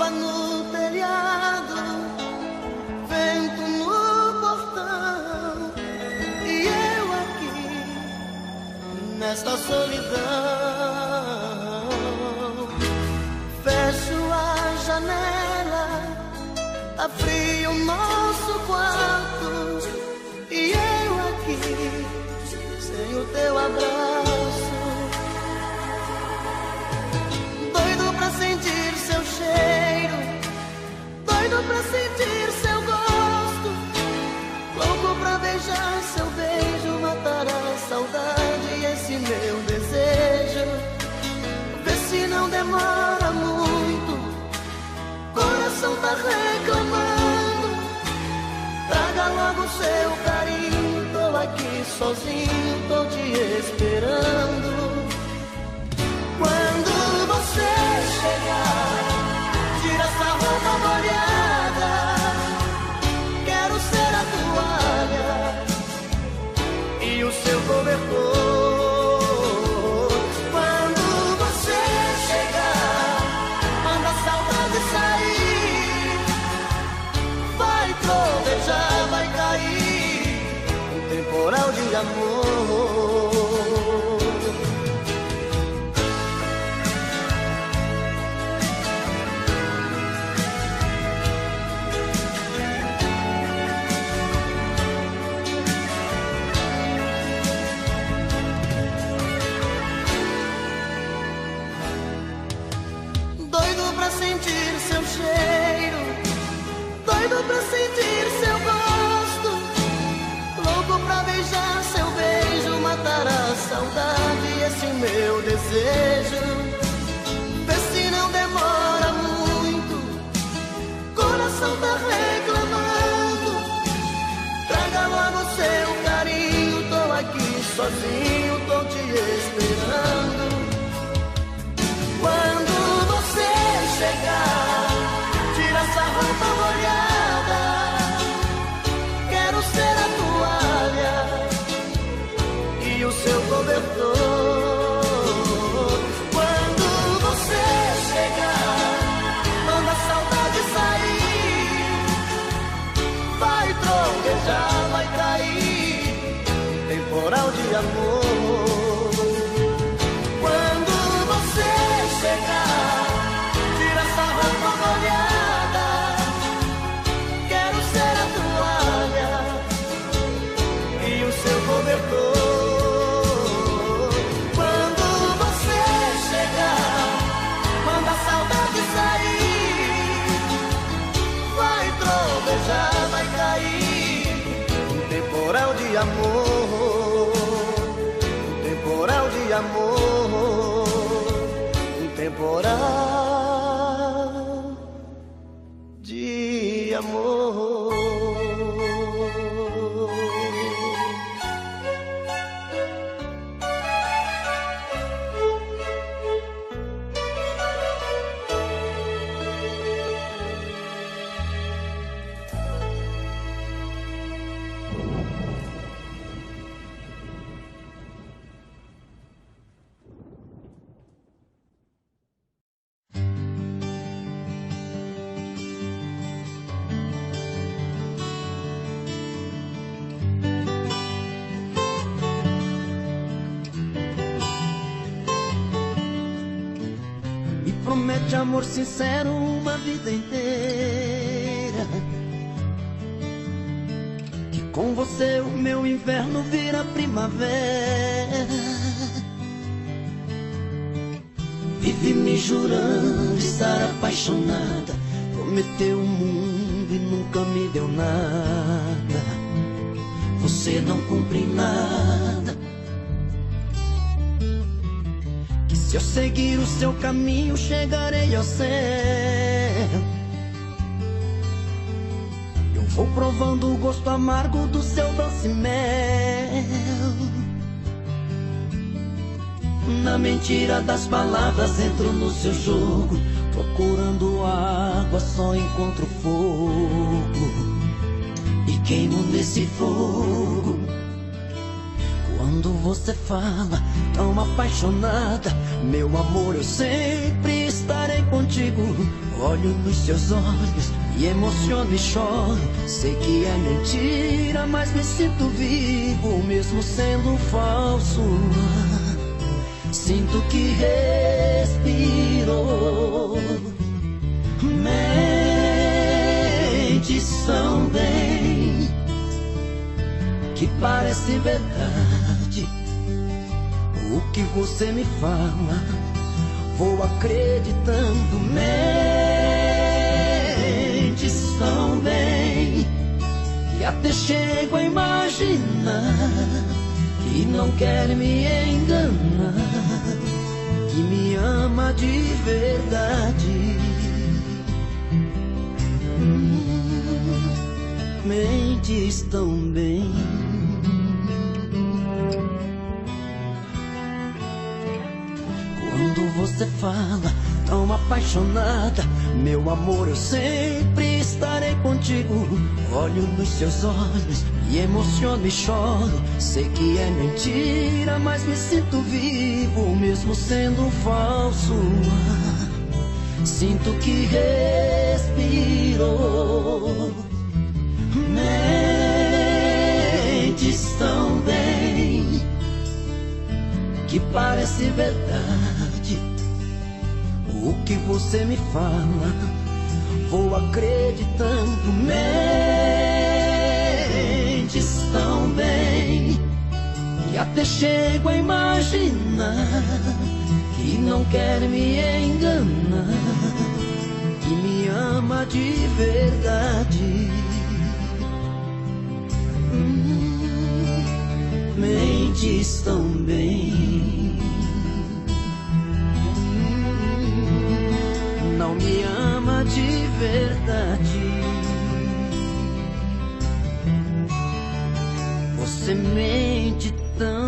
Chuva no telhado, vento no portão, e eu aqui nesta solidão. Fecho a janela, tá frio o nosso quarto, e eu aqui sem o teu abraço. Doido pra sentir seu cheiro, doido pra sentir seu gosto, louco pra beijar seu beijo, matar a saudade e esse meu desejo. Vê se não demora muito, coração tá reclamando. Traga logo seu carinho, tô aqui sozinho, tô te esperando. Quando você chegar, tira essa roupa molhada, quero ser a toalha e o seu cobertor. Quando você chegar, manda a saudade sair, vai trovejar, vai cair um temporal de amor. Doido pra sentir seu cheiro, doido pra sentir seu gosto, louco pra beijar seu beijo, matar a saudade e esse meu desejo. Vê se não demora muito, coração tá reclamando. Traga logo seu carinho, tô aqui sozinho, tô te esperando. Quando você chegar, tira essa roupa molhada, quero ser a toalha e o seu cobertor. Quando você chegar, manda a saudade sair, vai trovejar, vai cair temporal de amor. Chegar, tira essa roupa molhada, quero ser a toalha e o seu cobertor. Quando você chegar, manda a saudade sair, vai trovejar, vai cair um temporal de amor, um temporal de amor, temporal de amor. Promete amor sincero uma vida inteira, que com você o meu inverno vira primavera. Vive me jurando estar apaixonada, prometeu o mundo e nunca me deu nada. Você não cumpre nada. Se eu seguir o seu caminho, chegarei ao céu. Eu vou provando o gosto amargo do seu doce mel. Na mentira das palavras entro no seu jogo, procurando água só encontro fogo, e queimo nesse fogo. Quando você fala tão apaixonada, meu amor, eu sempre estarei contigo. Olho nos seus olhos e emociono e choro. Sei que é mentira, mas me sinto vivo, mesmo sendo falso. Sinto que respiro. Mentes também que parece verdade. O que você me fala, vou acreditando. Mentes também que até chego a imaginar que não quer me enganar, que me ama de verdade. Mentes também. Quando você fala tão apaixonada, meu amor, eu sempre estarei contigo. Olho nos seus olhos e emociono e choro. Sei que é mentira, mas me sinto vivo, mesmo sendo falso. Sinto que respiro. Mentes também que parece verdade. O que você me fala, vou acreditando. Mentes também que até chego a imaginar que não quer me enganar, que me ama de verdade. Mentes também não me ama de verdade. Você mente também.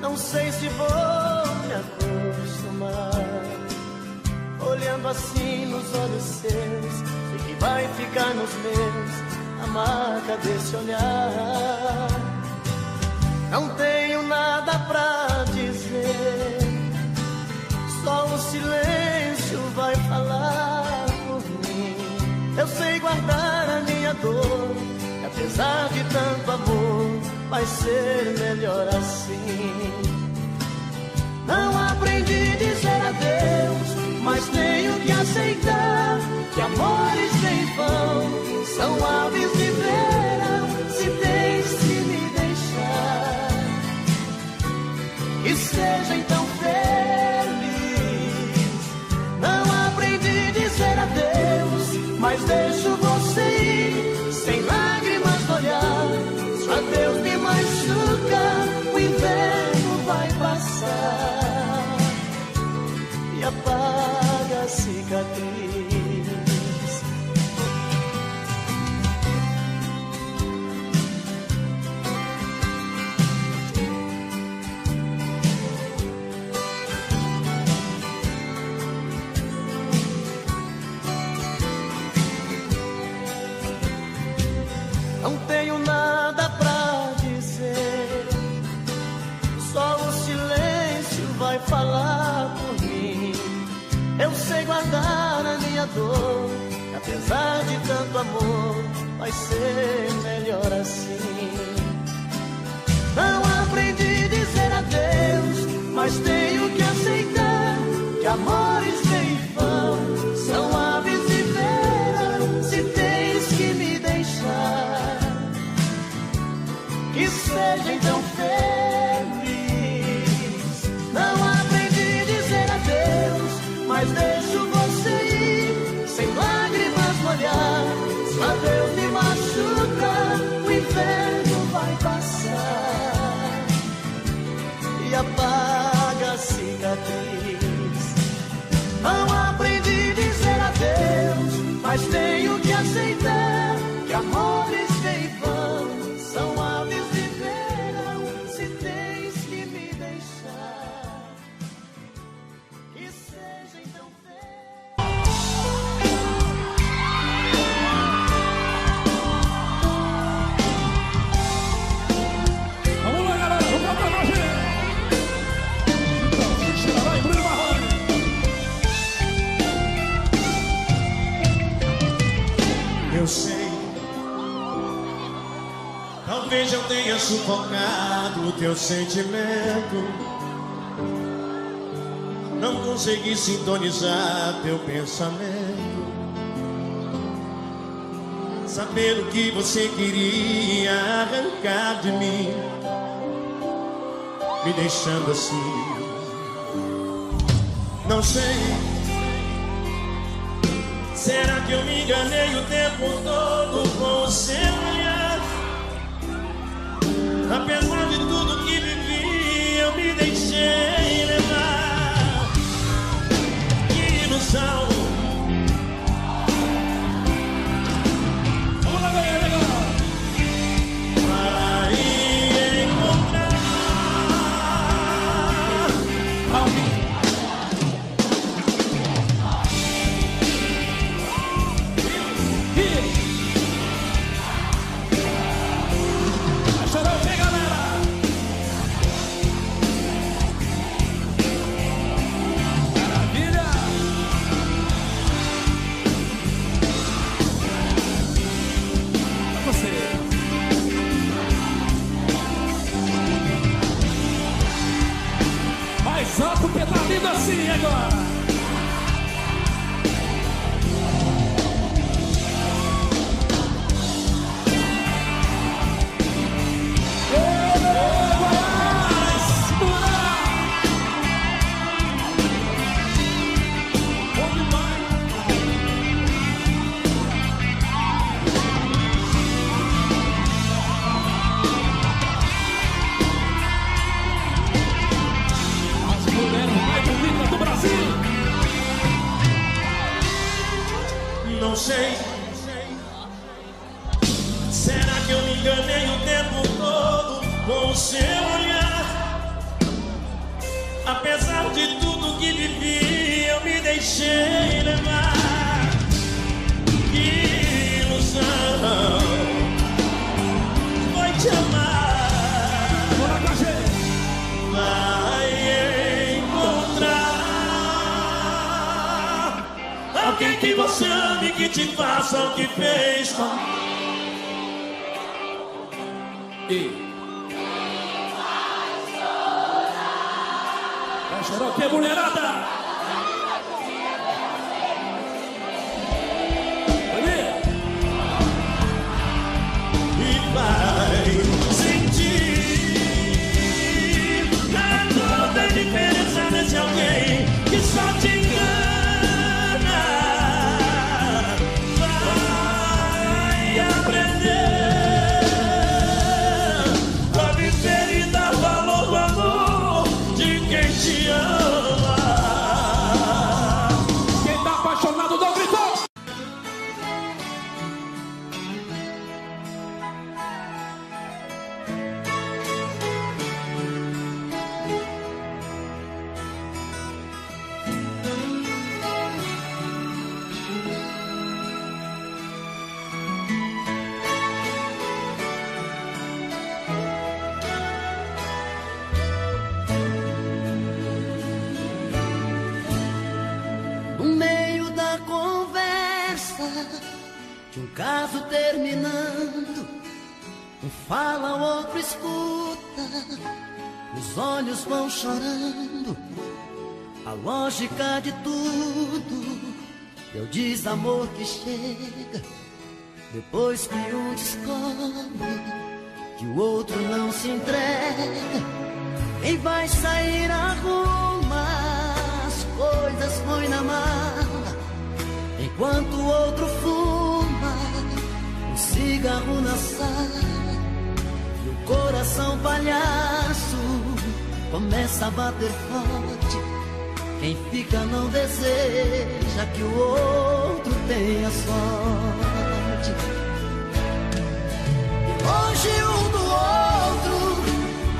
Não sei se vou me acostumar. Olhando assim nos olhos seus, sei que vai ficar nos meus a marca desse olhar. Não tenho nada pra dizer, só o silêncio vai falar por mim. Eu sei guardar a minha dor, e apesar de tanto amor, vai ser melhor assim. Não aprendi a dizer adeus, mas tenho que aceitar que amores sem vão são aves de verão, se tens que me deixar. Que seja então feliz. Não aprendi a dizer adeus, mas deixo você ir sem lágrimas no olhar. Se o adeus me machuca, o inverno vai passar e apaga a cicatriz. Não tenho nada pra dizer, só o silêncio vai falar por mim. Eu sei guardar a minha dor, apesar de tanto amor, vai ser melhor assim. Não aprendi a dizer adeus, mas tenho que aceitar que amores sem vão são aves de verão, se tens que me deixar. Que seja então talvez eu tenha sufocado o teu sentimento. Não consegui sintonizar teu pensamento. Saber o que você queria arrancar de mim, me deixando assim. Não sei, será que eu me enganei o tempo todo com o seu olhar? Apesar de tudo que vivi, eu me deixei levar. Que ilusão. Vamos lá, galera. Vai encontrar alguém. Só porque tá lindo assim agora. Não sei, será que eu me enganei o tempo todo com o seu olhar? Apesar de tudo que vivi, eu me deixei levar. Que ilusão foi te amar. Bora com a gente. Vai encontrar alguém que você ame, que te faça o que fez com... Vai chorar o que, mulherada? E vai sentir toda a diferença desse alguém que só te engana. Vai aprender a viver e dar valor ao amor de quem te ama. Quem tá apaixonado não gritou. No meio da conversa, de um caso terminando, um fala, o outro escuta, os olhos vão chorando. A lógica de tudo é o desamor que chega depois que um descobre que o outro não se entrega. Quem vai sair arruma as coisas, põe na mala, enquanto o outro fuma um cigarro na sala. E o coração palhaço começa a bater forte. Quem fica não deseja que o outro tenha sorte. E longe um do outro,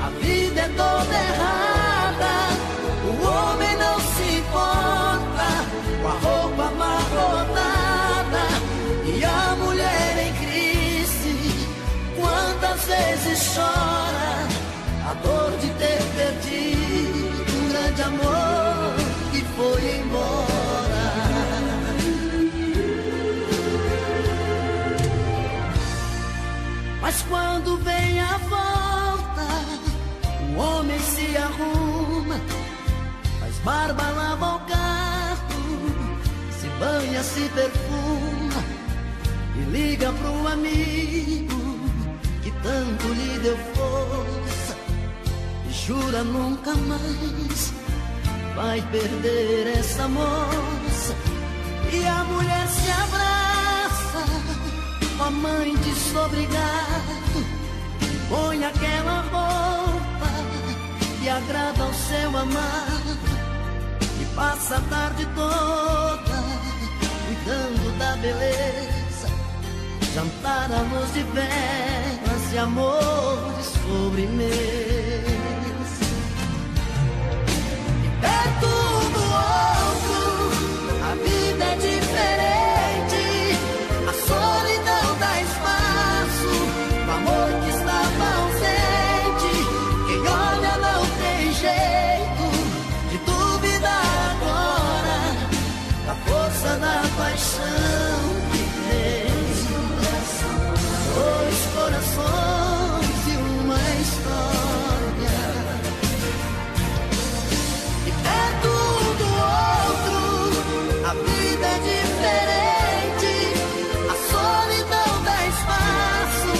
a vida é toda errada. O homem não se importa com a roupa amarrotada e a mulher em crise. Quantas vezes chora a dor de ter perdido um grande amor que foi embora. Mas quando vem a se arruma, faz barba, lava o carro, se banha, se perfuma e liga pro amigo que tanto lhe deu força e jura nunca mais vai perder essa moça. E a mulher se abraça com a mãe desobrigado, põe aquela roupa que agrada ao seu amado e passa a tarde toda cuidando da beleza, jantar à luz de velas e amores sobremesa. E perto do outro a vida é diferente, a solidão dá espaço no amor que estava ausente. Quem olha não tem jeito de duvidar agora da força da paixão que tem. Dois corações e uma história, e perto do outro a vida é diferente, a solidão dá espaço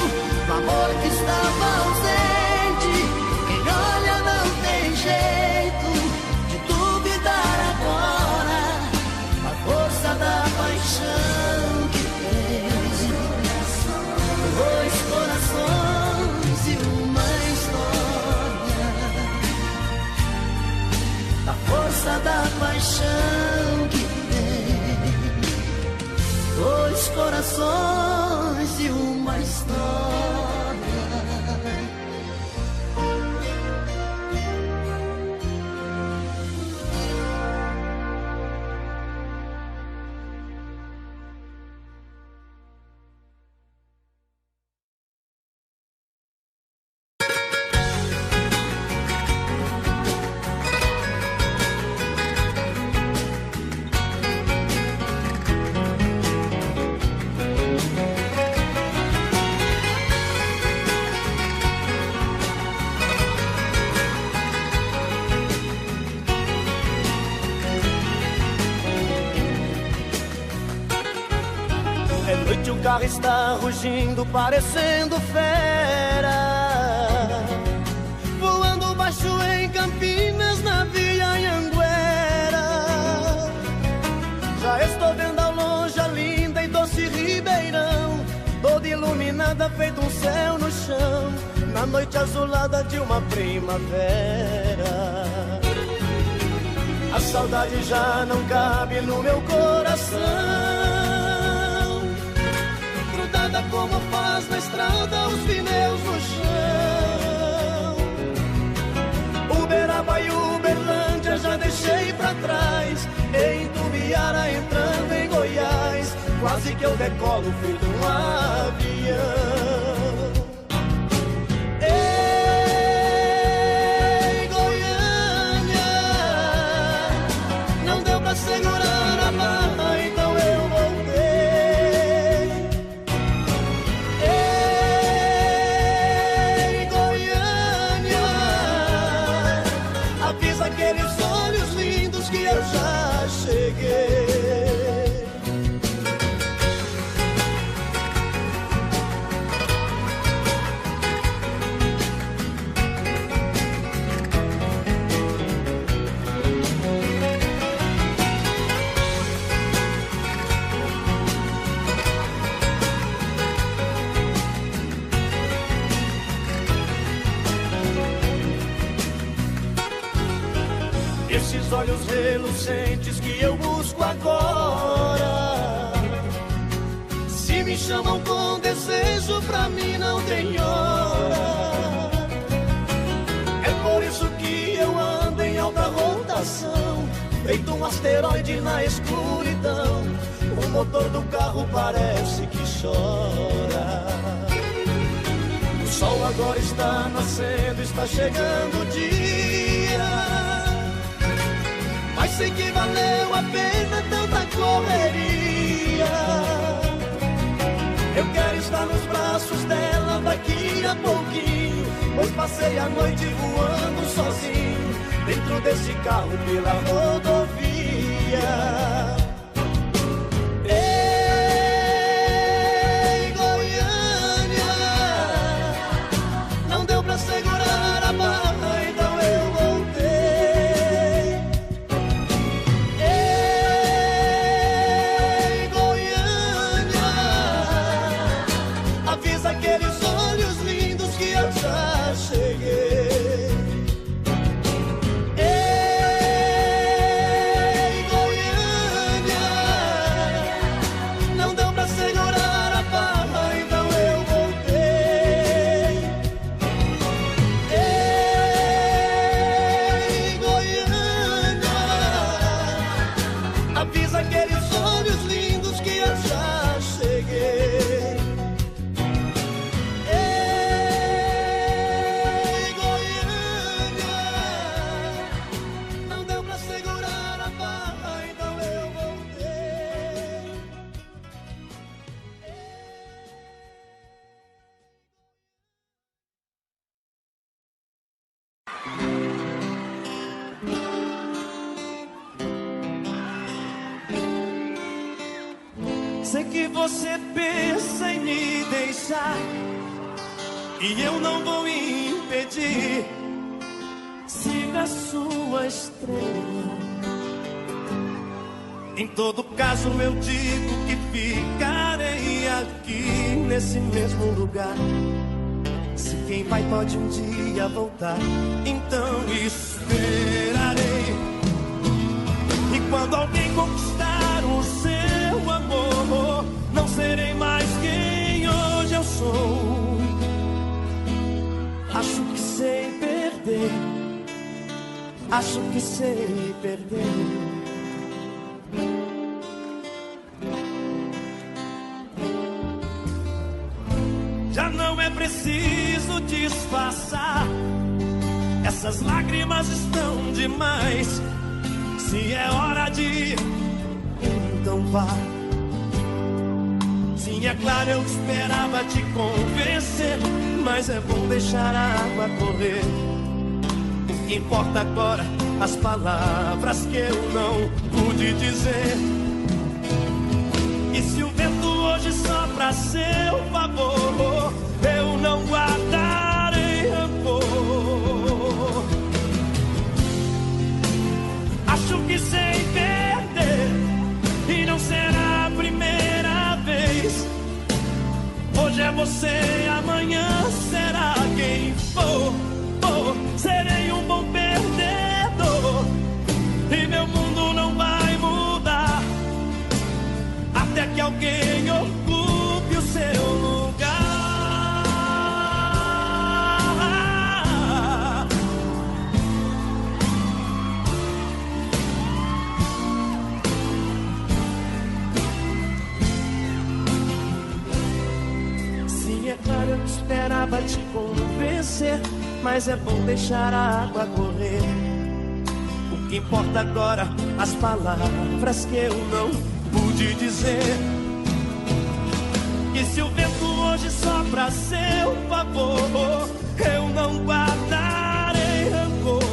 no amor que estava ausente. Quem olha não tem jeito de duvidar agora a força da paixão que tem. Dois corações e uma história, da força da paixão que tem. Dois corações e uma história. O carro está rugindo, parecendo fera, voando baixo em Campinas, na Via Anhanguera. Já estou vendo ao longe a linda e doce Ribeirão, toda iluminada, feito um céu no chão, na noite azulada de uma primavera. A saudade já não cabe no meu coração, como faz na estrada os pneus no chão. Uberaba e Uberlândia já deixei pra trás, em Tubiara entrando em Goiás, quase que eu decolo feito um avião. Ei, Goiânia, não deu pra segurar a barra, então eu voltei. Aqueles olhos lindos que eu já cheguei. Esses olhos relucentes que eu busco agora, se me chamam com desejo, pra mim não tem hora. É por isso que eu ando em alta rotação, feito um asteroide na escuridão. O motor do carro parece que chora. O sol agora está nascendo, está chegando o dia, mas sei que valeu a pena tanta correria. Eu quero estar nos braços dela daqui a pouquinho, pois passei a noite voando sozinho dentro desse carro pela rodovia. Ei, Goiânia, não deu pra segurar a barra, então eu voltei. Ei, Goiânia, avisa aqueles olhos lindos que eu já cheguei. Ei, Goiânia, não deu pra segurar a barra, então eu voltei. Ei, Goiânia, avisa aqueles olhos lindos que eu já cheguei. Ei, Goiânia, não deu pra segurar a barra, então eu voltei. Sei que você pensa em me deixar e eu não vou impedir. Siga a sua estrela. Em todo caso eu digo que ficarei aqui nesse mesmo lugar. Se quem vai pode um dia voltar, então esperarei. E quando alguém conquistar o seu amor, não serei mais quem hoje eu sou. Acho que sei perder, acho que sei perder. Já não é preciso disfarçar, essas lágrimas estão demais. Se é hora de ir, então vá. Sim, é claro, eu esperava te convencer, mas é bom deixar a água correr. O que importa agora, as palavras que eu não pude dizer. E se o vento hoje sopra a seu favor, eu não guardarei rancor. Acho que sei perder e não será a primeira vez. Hoje é você, amanhã será quem for. Serei um bom perdedor e meu mundo não vai mudar até que alguém ocupe o seu lugar. Sim, é claro, eu esperava te convencer, mas é bom deixar a água correr. O que importa agora, as palavras que eu não pude dizer. E se o vento hoje sopra a seu favor, eu não guardarei rancor.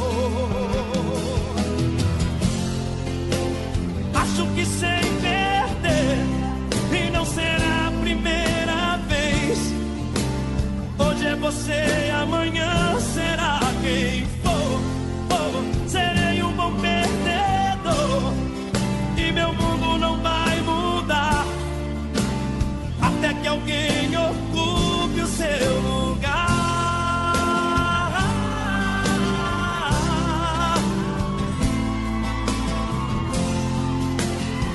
Acho que sei perder e não será a primeira vez. Hoje é você, amanhã será quem for. Serei um bom perdedor e meu mundo não vai mudar até que alguém ocupe o seu lugar.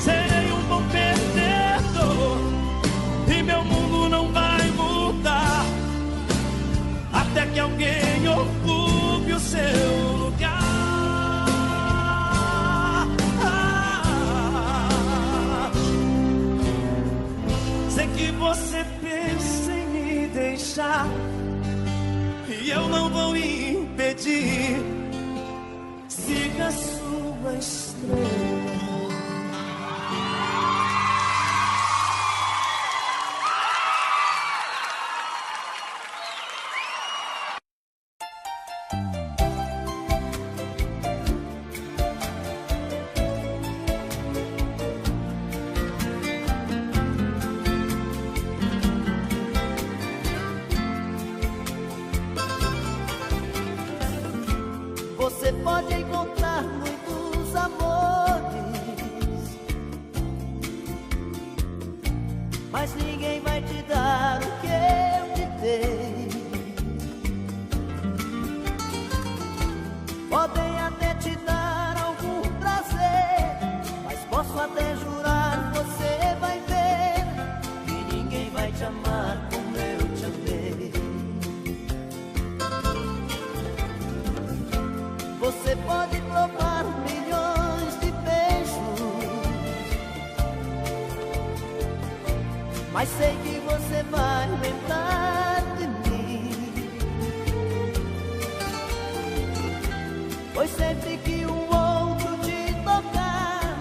Serei um bom perdedor e meu mundo não vai mudar até que alguém ocupe o seu lugar. Sei que você pensa em me deixar e eu não vou impedir. Siga a sua estrela. mas sei que você vai lembrar de mim. Pois sempre que um outro te tocar,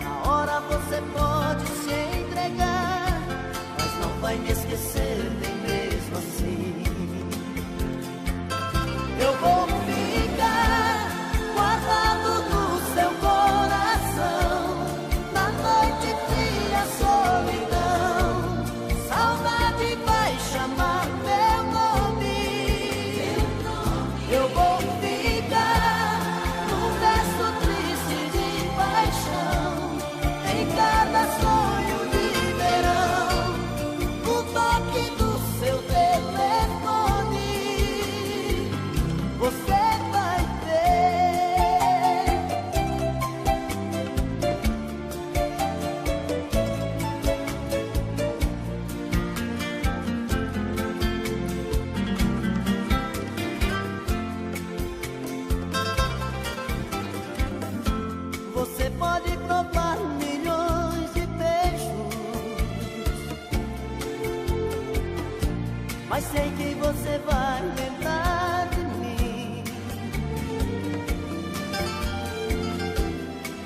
na hora você pode se entregar, mas não vai me esquecer nem mesmo assim. Eu vou ficar guardado no seu coração, na noite fria, solidão. Saudade vai chamar meu nome. Eu vou ficar num verso triste de paixão, em cada sonho de verão, no toque do seu telefone. Você vai ver. Você pode provar milhões de beijos, mas sei que você vai lembrar de mim.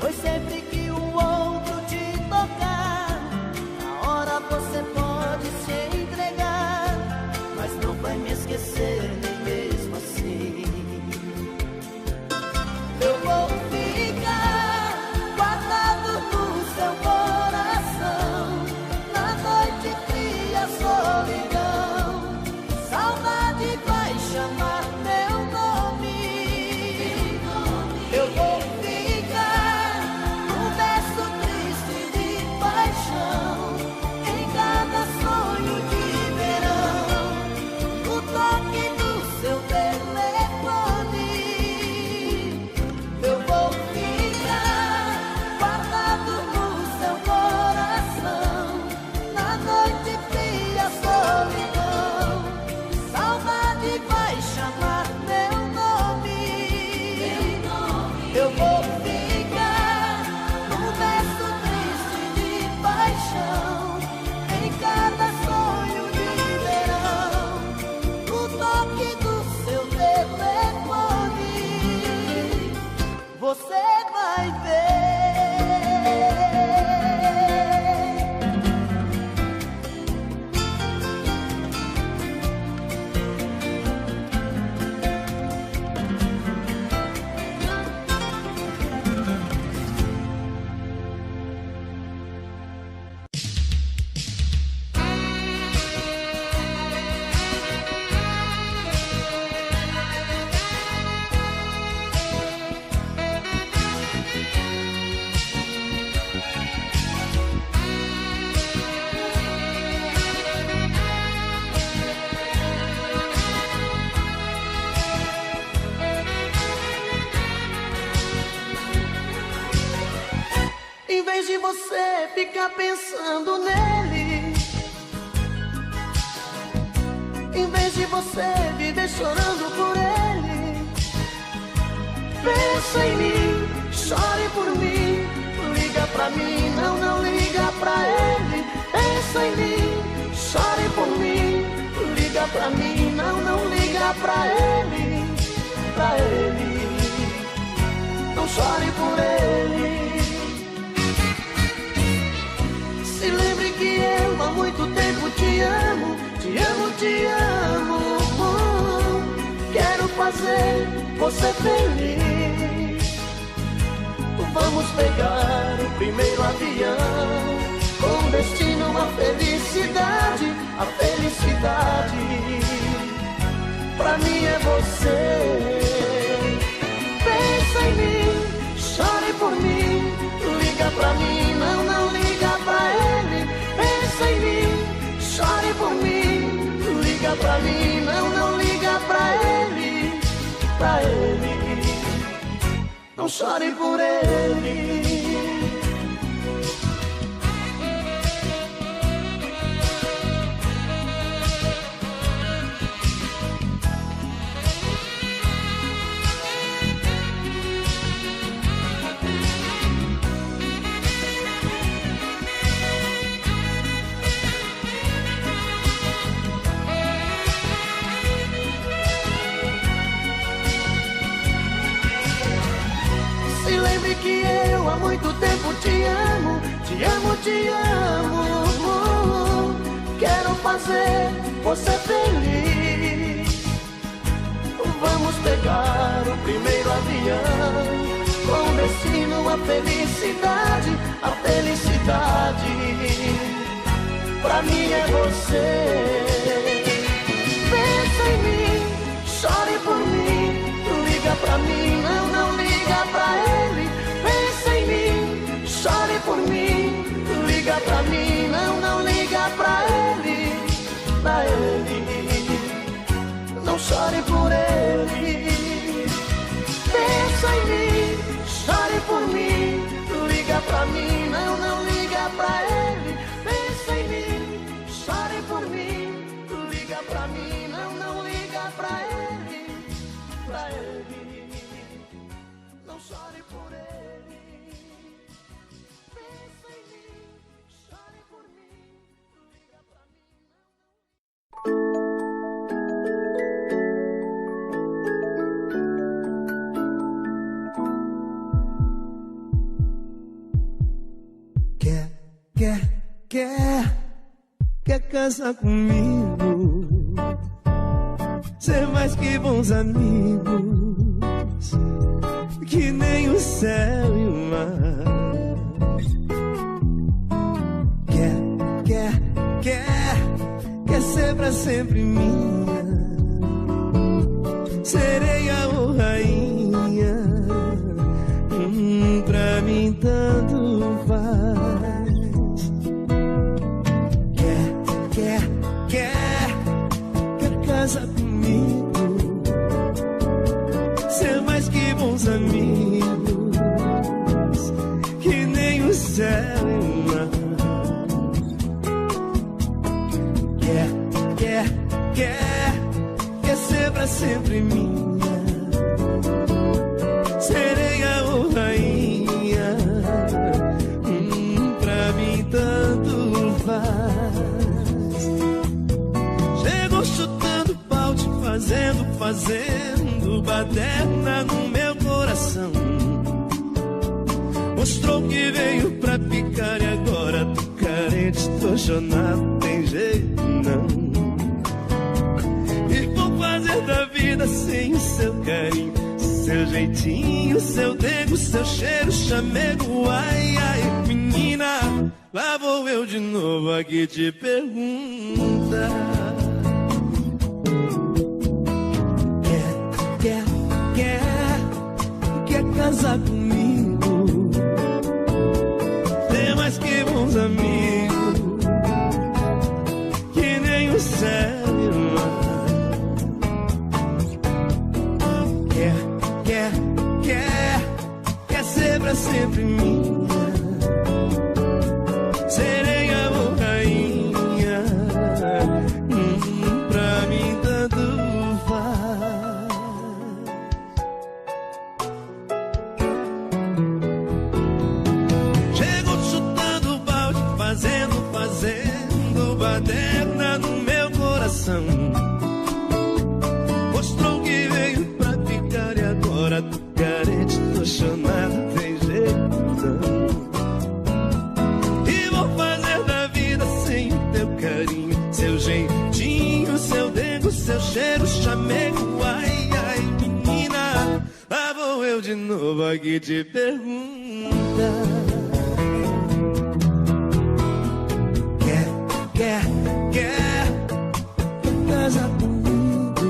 Pois sempre que um outro te tocar, na hora você pode se entregar, mas não vai me esquecer nem mesmo assim. Eu vou ficar guardado no seu coração, na noite fria, solidão. Saudade vai chamar meu nome. Eu vou ficar num verso triste de paixão, em cada sonho de verão, no toque do seu telefone. Eu vou ficar guardado no seu coração, na noite fria, solidão. Saudade vai chamar meu nome. Eu vou ficar num verso triste de paixão, em cada sonho de verão, no toque do seu telefone. Você vai ver. Em vez de você ficar pensando nele, em vez de você viver chorando por ele, pensa em mim, chore por mim, liga pra mim, não liga pra ele. Pensa em mim, chore por mim, liga pra mim, não liga pra ele, pra ele. Não chore por ele. Se lembre que eu há muito tempo te amo, te amo, te amo. Quero fazer você feliz. Vamos pegar o primeiro avião, com destino à felicidade, a felicidade. Pra mim é você. Pensa em mim, chore por mim, liga pra mim, não liga pra ele. Pensa em mim, chore por mim, liga pra mim, não liga pra ele, pra ele. Não chore por ele. lembre que eu há muito tempo te amo, te amo, te amo. Quero fazer você feliz. Vamos pegar o primeiro avião com destino à felicidade, a felicidade. Pra mim é você. Pensa em mim, chore por mim. Liga pra mim, não liga pra ele. Pensa em mim, chore por mim. Liga pra mim, não liga pra ele. Pra ele, não chore por ele. Pensa em mim, chore por mim. Liga pra mim, não liga pra ele. Pensa em mim, chore por mim. Liga pra mim, não liga pra ele. Pra ele, não chore por ele. Pensa em mim, chore por mim. Liga pra mim. Quer casar comigo, ser mais que bons amigos, que nem o céu e o mar. Quer ser pra sempre minha, sereia ou rainha, pra mim tanto faz. Quer casar comigo, ser mais que bons amigos, que nem o céu e o mar. Quer ser pra sempre minha, sereia ou rainha, pra mim tanto faz. Chegou chutando balde, fazendo baderna no meu coração. Mostrou que veio pra ficar e agora tô carente, tô chonado, tem jeito não. E vou fazer da vida sem o seu carinho, seu jeitinho, seu dengo, seu cheiro, chamego. Ai, ai, menina, lá vou eu de novo aqui te perguntar. Quer casar comigo, ter mais que bons amigos, que nem o céu e o mar. Quer ser pra sempre minha, sereia ou rainha, pra mim tanto faz. Chegou chutando balde, fazendo baderna no meu coração. Mostrou que veio pra ficar e agora tô carente, tô chonado, tem jeito não. E vou fazer da vida sem o teu carinho, seu jeitinho, seu dengo, seu cheiro, chamego. Ai, ai, menina, lá vou eu de novo aqui te perguntar. Quer casar comigo,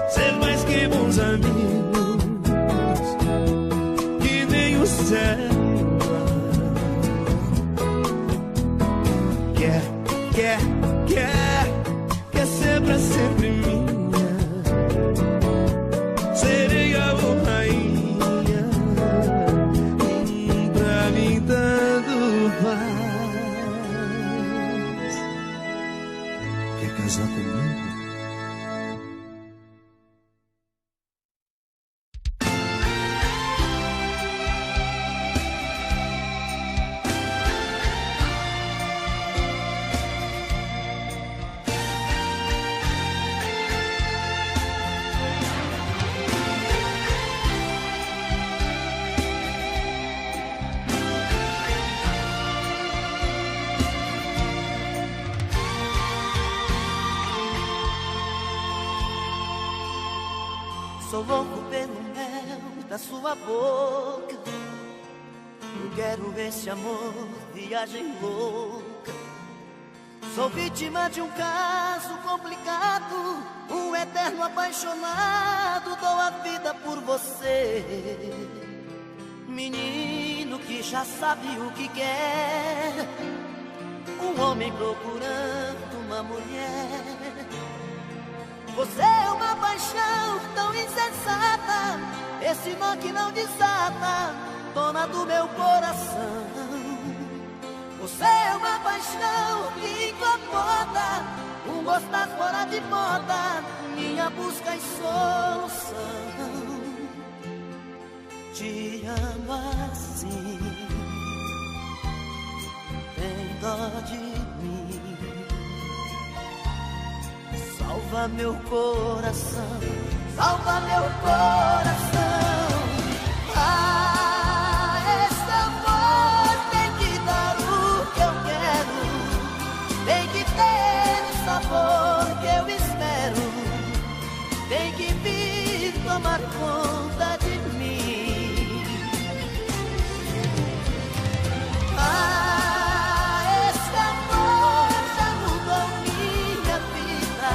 ser mais que bons amigos, que nem o céu. Quer ser pra sempre minha, sereia ou rainha, pra mim tanto faz. Quer casar comigo? Sou louco pelo mel da sua boca. Eu quero esse amor, viagem louca. Sou vítima de um caso complicado, um eterno apaixonado. Dou a vida por você, menino que já sabe o que quer. Um homem procurando uma mulher. Você é uma paixão tão insensata, esse nó que não desata, dona do meu coração. Você é uma paixão que incomoda, um gostar fora de moda, minha busca e solução. Te amo assim, tem dó de mim. Salva meu coração, salva meu coração. Ah, esse amor tem que dar o que eu quero, tem que ter o sabor que eu espero, tem que vir tomar conta de mim. Ah, esse amor já mudou minha vida,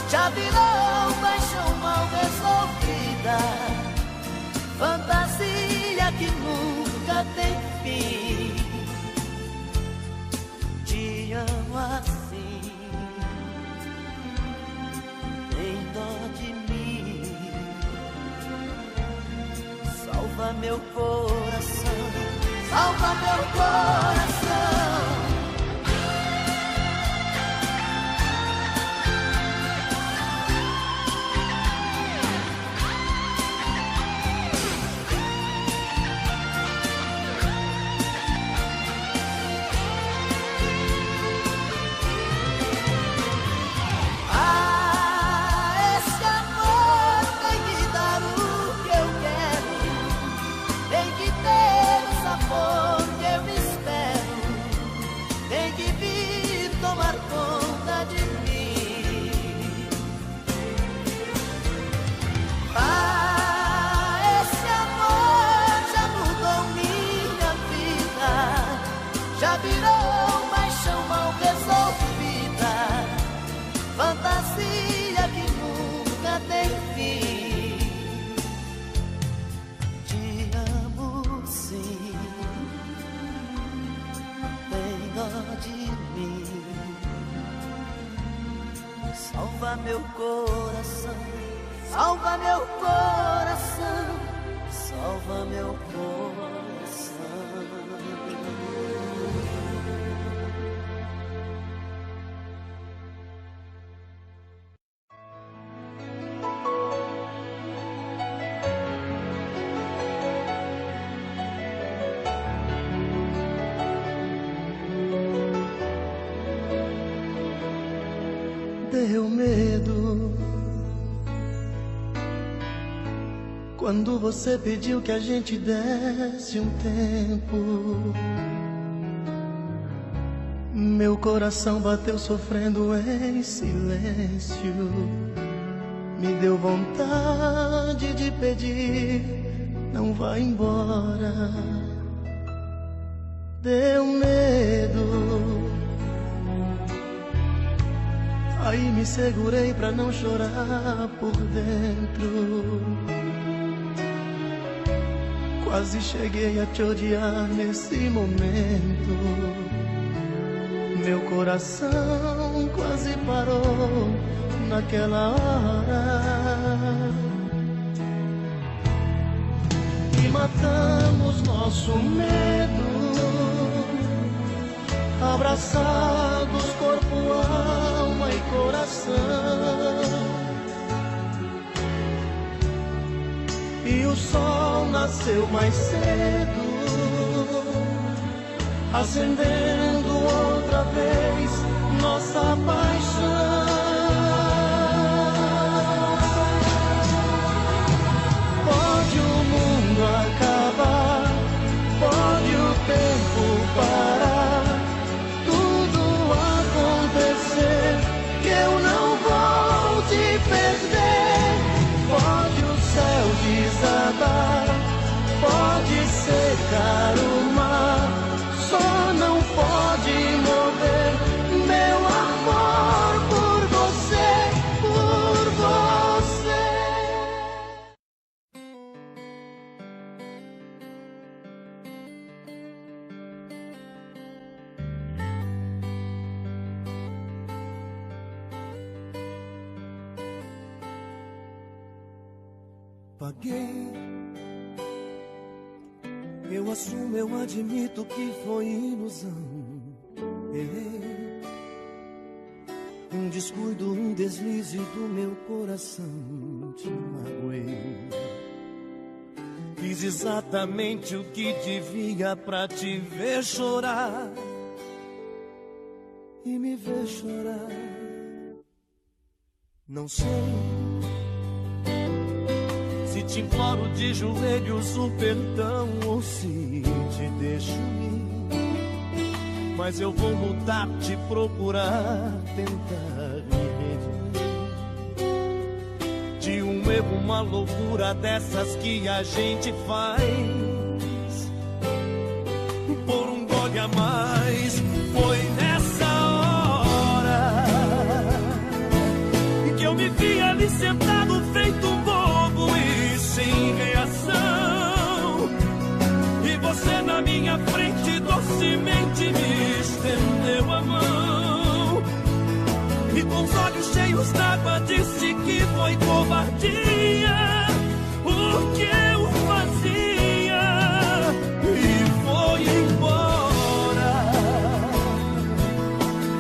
já virou paixão mal resolvida, fantasia que nunca tem fim. Te amo assim, tem dó de mim. Salva meu coração, salva meu coração. Fantasia que nunca tem fim. Te amo sim, tem dó de mim. Salva meu coração, salva meu coração, salva meu coração. Deu medo quando você pediu que a gente desse um tempo. Meu coração bateu sofrendo em silêncio. Me deu vontade de pedir, não vá embora. Deu medo, aí me segurei pra não chorar por dentro. Quase cheguei a te odiar nesse momento. Meu coração quase parou naquela hora. E matamos nosso medo, abraçados corpo, alma e coração. E o sol nasceu mais cedo, acendendo outra vez nossa paixão. Pode o mundo acabar, pode o tempo parar, tudo acontecer, que eu não vou te perder. Pode o tocar o mar, só não pode mover meu amor por você, por você. Paguei, eu assumo, eu admito que foi ilusão. Errei, um descuido, um deslize do meu coração. Te magoei, fiz exatamente o que devia pra te ver chorar e me ver chorar. Não sei se te imploro de joelhos o perdão ou se te deixo ir, mas eu vou lutar, te procurar, tentar me redimir de um erro, uma loucura dessas que a gente faz por um gole a mais. Foi nessa hora que eu me vi ali sentado feito um bobo e sem reação, e você na minha frente docemente me estendeu a mão e com os olhos cheios d'água disse que foi covardia o que eu fazia e foi embora.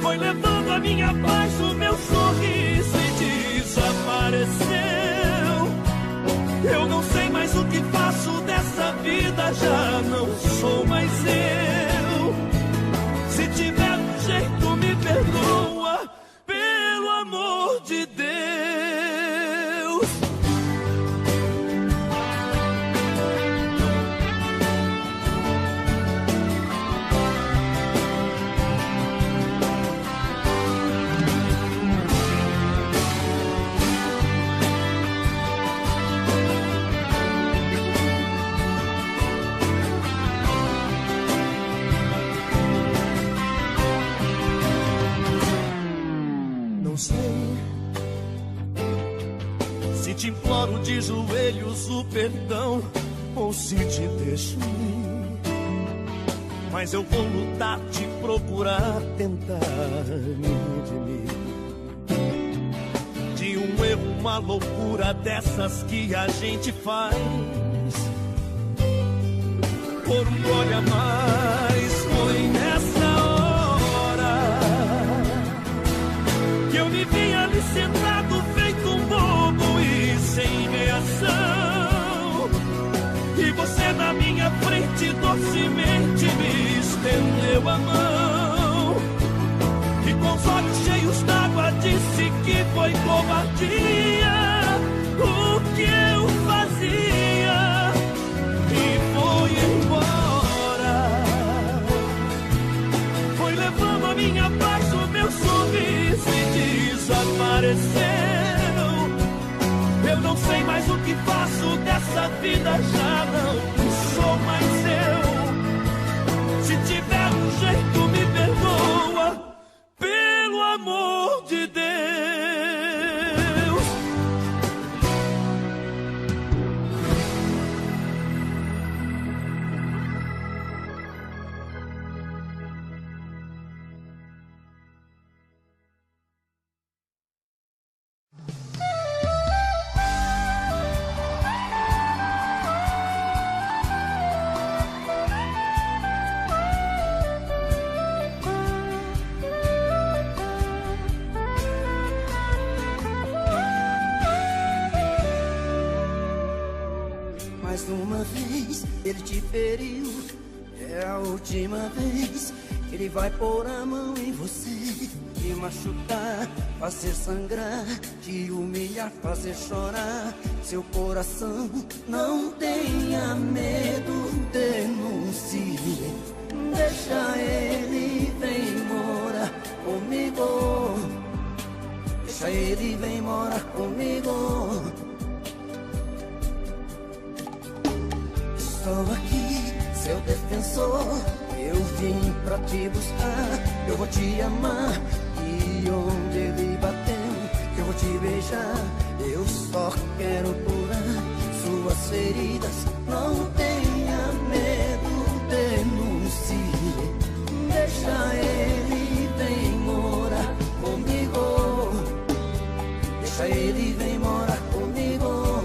Foi levando a minha paz, o meu sorriso e desapareceu. Eu não sei mais o que faço dessa vida, já não sou mais eu. Se tiver um jeito, me perdoa, pelo amor de Deus. Não sei se te imploro de joelhos o perdão ou se te deixo ir, mas eu vou lutar, te procurar, tentar me redimir de um erro, uma loucura dessas que a gente faz por um gole a mais. Foi nessa que eu me vi ali sentado feito um bobo e sem reação, e você na minha frente docemente me estendeu a mão e com os olhos cheios d'água disse que foi covardia o que eu fazia e foi embora. Foi levando a minha paz, o meu sorriso e desapareceu. Eu não sei mais o que faço dessa vida, já não sou mais eu. Se tiver um jeito, me perdoa, pelo amor de Deus. Mais uma vez ele te feriu, é a última vez que ele vai pôr a mão em você, te machucar, fazer sangrar, te humilhar, fazer chorar seu coração. Não tenha medo, denuncie, deixa ele, vem morar comigo, deixa ele, vem morar comigo. Estou aqui seu defensor. Eu vim pra te buscar, eu vou te amar. E onde ele bateu, eu vou te beijar. Eu só quero curar suas feridas. Não tenha medo, denuncie. Deixa ele, vem morar comigo. Deixa ele, vem morar comigo.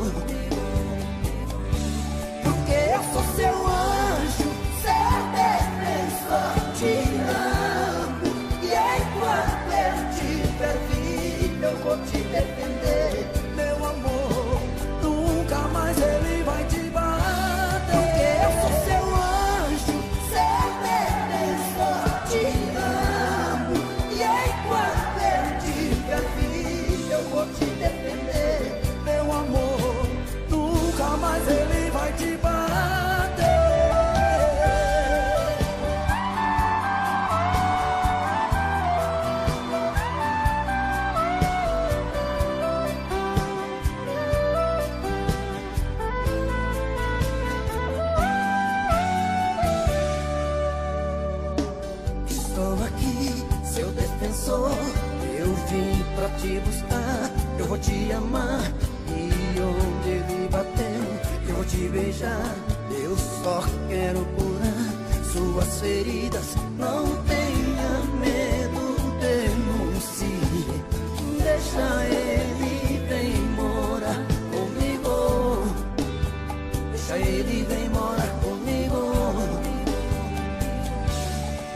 Porque eu sou seu anjo, seu defensor. Te amo, e enquanto eu tiver vida, eu vou te defender. Meu amor, nunca mais ele vai te bater. Porque eu sou seu anjo, seu defensor. Te amo, e enquanto eu tiver vida, eu vou te defender. Meu amor, nunca mais ele vai te bater. Estou aqui, seu defensor. Eu vim pra te buscar, eu vou te amar. E onde ele bateu, eu vou te beijar. Eu só quero curar suas feridas. Não tenha medo, denuncie. Deixa ele, vem morar comigo. Deixa ele, vem morar comigo.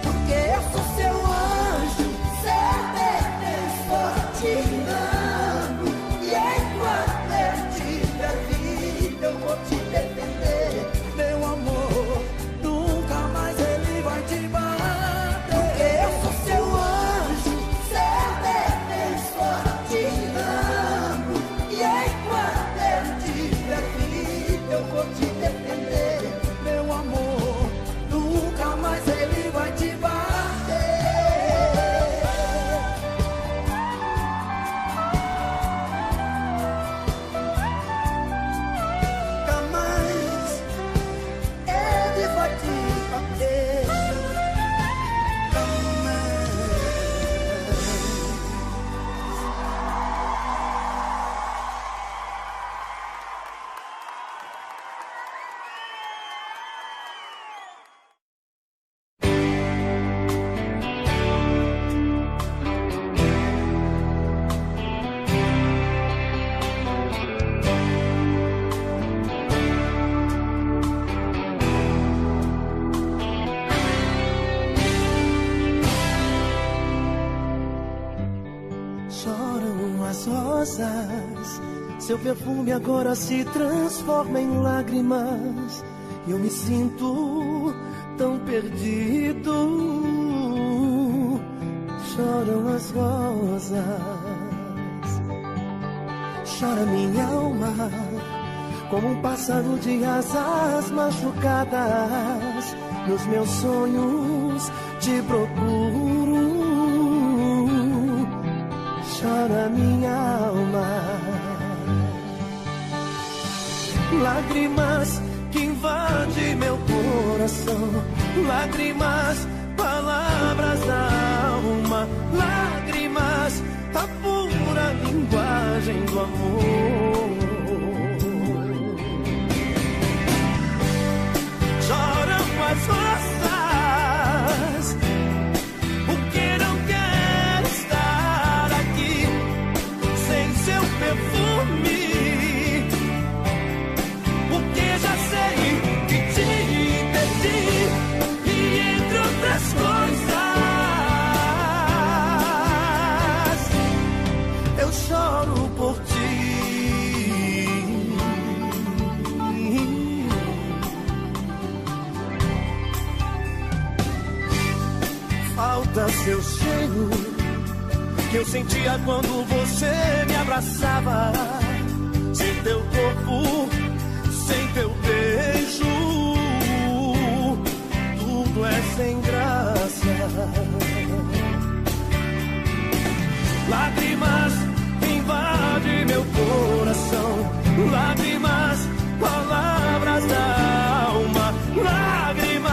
Porque eu sou seu anjo, seu defensor. Te amo, e enquanto eu tiver vida, eu vou te defender. Meu amor, nunca mais ele vai te bater. Porque eu sou seu anjo, seu defensor. Te amo, e enquanto eu tiver vida, eu vou te defender. Meu amor, nunca mais ele vai te bater. Nunca mais ele vai te bater. Nunca mais. Choram as rosas, seu perfume agora se transforma em lágrimas. E eu me sinto tão perdido. Choram as rosas, chora minha alma, como um pássaro de asas machucadas. Nos meus sonhos te procuro. Chora minha alma, lágrimas que invadem meu coração, lágrimas, palavras da alma, lágrimas, a pura linguagem do amor. Choram as rosas, porque não quero estar aqui sem seu perfume. Porque já sei que te perdi, e entre outras coisas eu choro por ti. Falta seu cheiro que eu sentia quando você me abraçava, sem teu corpo, sem teu beijo, tudo é sem graça. Lágrimas invadem meu coração, lágrimas, palavras da alma, lágrimas.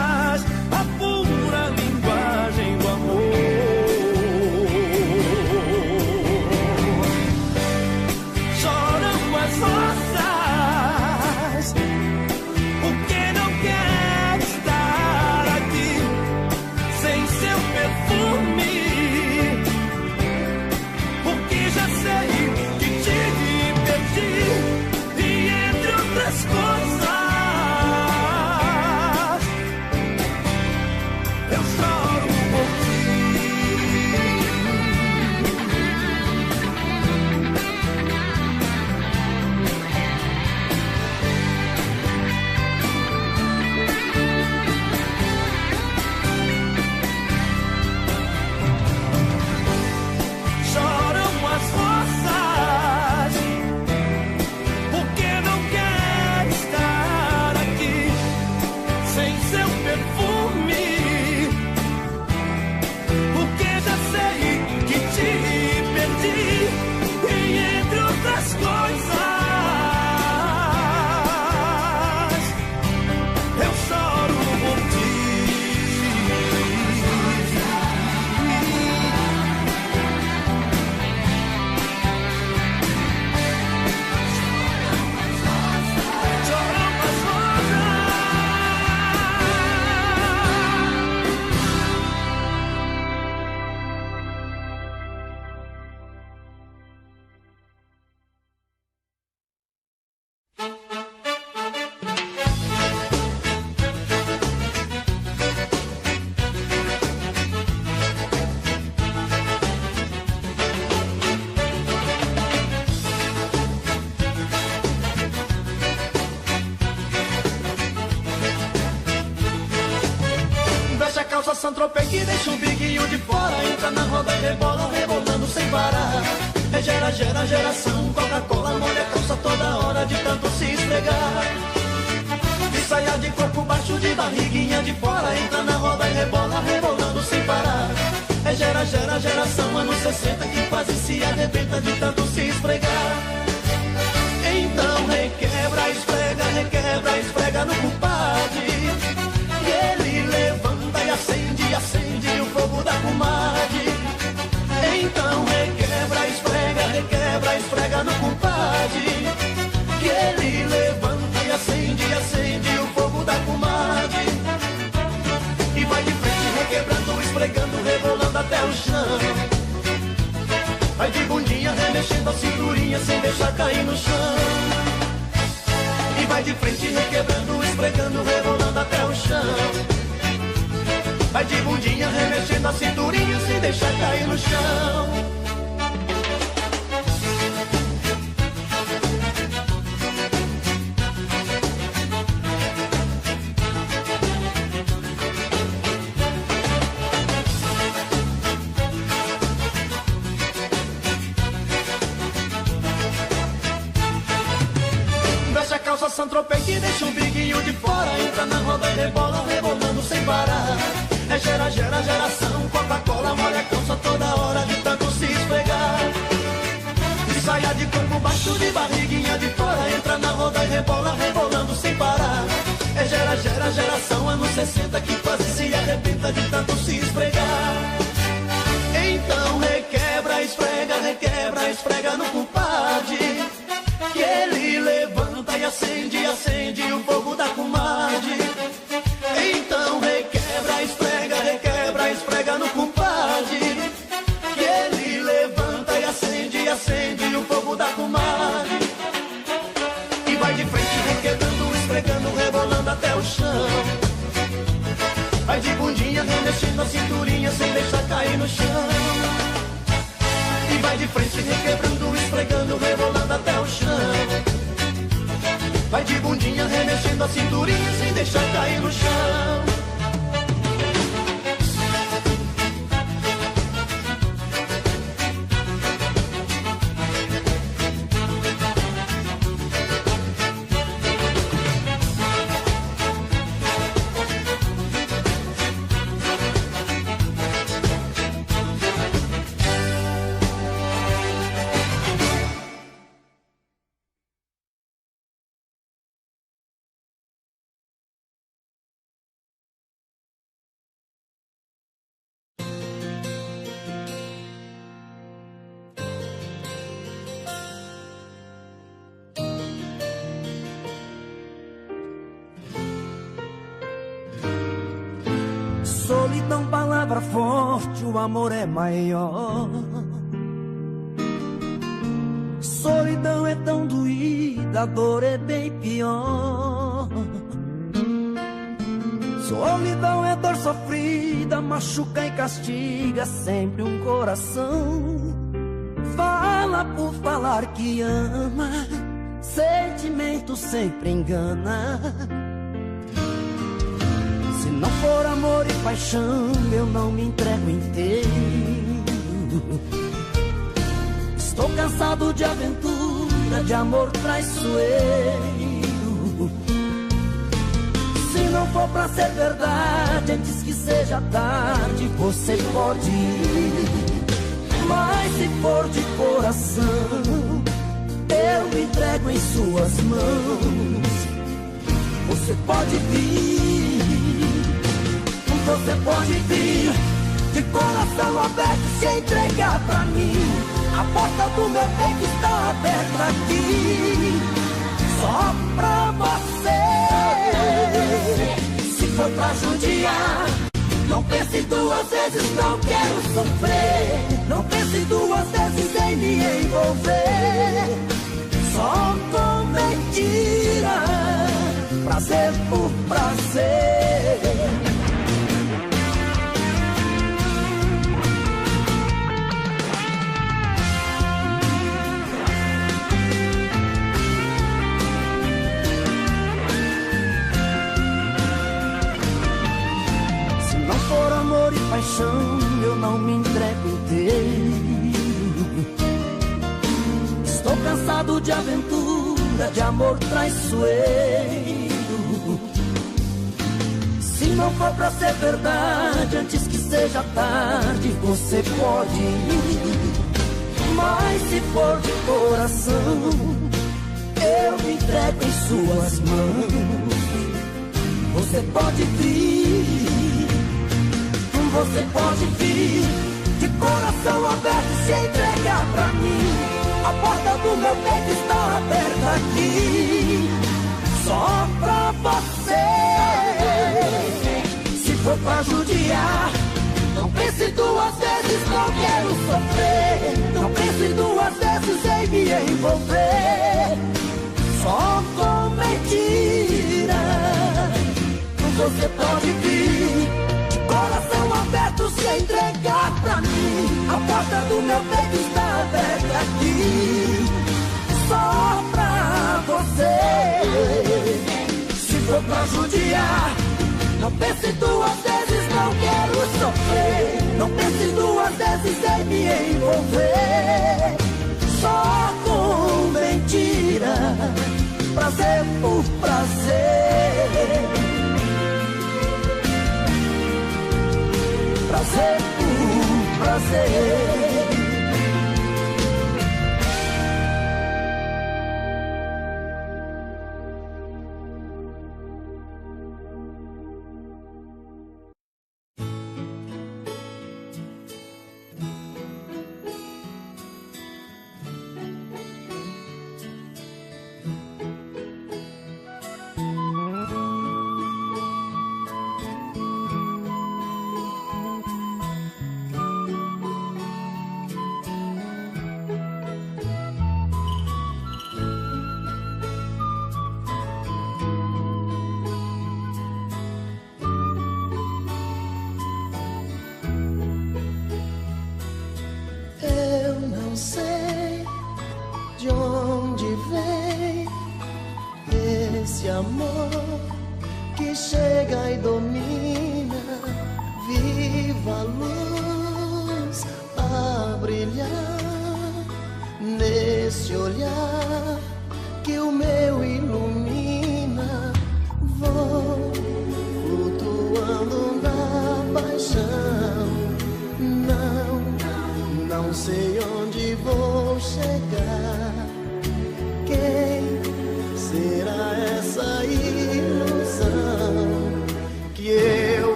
Saint-Tropez que deixa um biguinho de fora. Entra na roda e rebola, rebolando sem parar. É gera, gera, geração. Coca-Cola molha a calça toda hora de tanto se esfregar. De saia de corpo baixo, de barriguinha de fora. Entra na roda e rebola, rebolando sem parar. É gera, gera, geração. Anos 60 que quase se arrebenta de tanto se esfregar. Então requebra, esfrega no compadre. E ele levanta e acende, acende o fogo da comadre. Então requebra, esfrega no compadre. E ele levanta e acende, acende o fogo da comadre. E vai de frente requebrando, esfregando, rebolando até o chão. Vai de bundinha remexendo a cinturinha sem deixar cair no chão. E vai de frente requebrando, esfregando, rebolando até o chão. Vai de bundinha remexendo a cinturinha sem deixar cair no chão. Saint-Tropez que deixa um biguinho de fora. Entra na roda e rebola, rebolando sem parar. É gera, gera, geração. Coca-Cola molha a calça toda hora de tanto se esfregar. De saia de corpo baixo, de barriguinha de fora. Entra na roda e rebola, rebolando sem parar. É gera, gera, geração. Anos 60 que quase se arrebenta de tanto se esfregar. Então requebra, esfrega no compadre. Que ele levanta e acende, acende o fogo da comadre. Então requebra, esfrega no compadre. Que ele levanta e acende, acende o fogo da comadre. E vai de frente requebrando, esfregando, rebolando até o chão. Vai de bundinha remexendo a cinturinha sem deixar cair no chão. E vai de frente requebrando, esfregando, rebolando até o chão. Vai de bundinha remexendo a cinturinha sem deixar cair no chão. Solidão, palavra forte, o amor é maior. Solidão é tão doída, a dor é bem pior. Solidão é dor sofrida, machuca e castiga sempre um coração. Fala por falar que ama, sentimento sempre engana. Se não for amor e paixão, eu não me entrego inteiro. Estou cansado de aventura, de amor traiçoeiro. Se não for pra ser verdade, antes que seja tarde, você pode ir. Mas se for de coração, eu me entrego em suas mãos. Você pode vir. Você pode vir, de coração aberto, se entregar pra mim. A porta do meu peito está aberta aqui, só pra você. Se for pra judiar, não pense duas vezes, não quero sofrer. Não pense duas vezes em me envolver, só com mentira, prazer por prazer. amor e paixão eu não me entrego inteiro. Estou cansado de aventura, de amor traiçoeiro. Se não for pra ser verdade, antes que seja tarde, você pode ir. Mas se for de coração, eu me entrego em suas mãos. Você pode vir, você pode vir, de coração aberto se entregar pra mim. A porta do meu peito está aberta aqui, só pra você. Se for pra judiar, não pense duas vezes, não quero sofrer. Não pense duas vezes em me envolver, só com mentira. Você pode vir, de coração aberto se entregar pra mim. A porta do meu peito está aberta aqui, só pra você. Se for pra judiar, não pense duas vezes, não quero sofrer. Não pense duas vezes em me envolver, só com mentira. Prazer por prazer, prazer por prazer.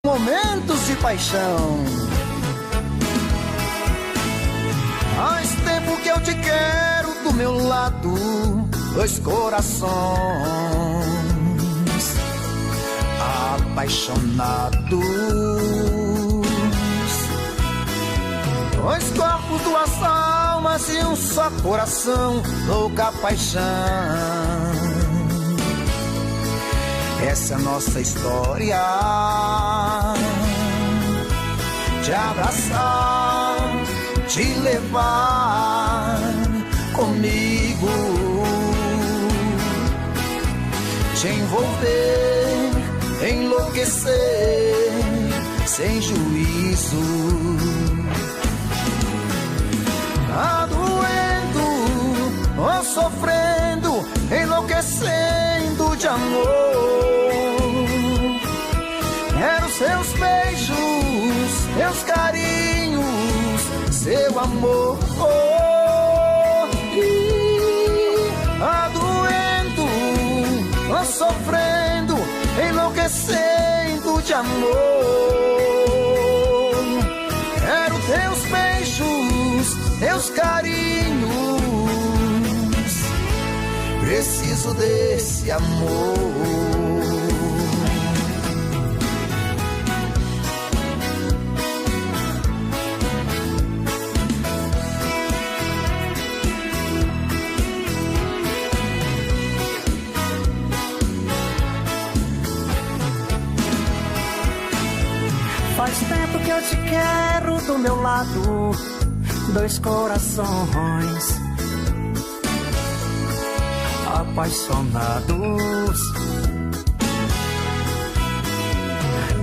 momentos de paixão. Faz tempo que eu te quero do meu lado, dois corações apaixonados, dois corpos, duas almas e um só coração, louca paixão. Essa é a nossa história, te abraçar, te levar comigo, te envolver, enlouquecer sem juízo. Tá doendo ou sofrendo, enlouquecendo de amor. Quero seus beijos, seus carinhos, seu amor. Tá doendo ou sofrendo, enlouquecendo de amor. Quero teus beijos, teus carinhos, preciso desse amor. Faz tempo que eu te quero do meu lado, dois corações apaixonados,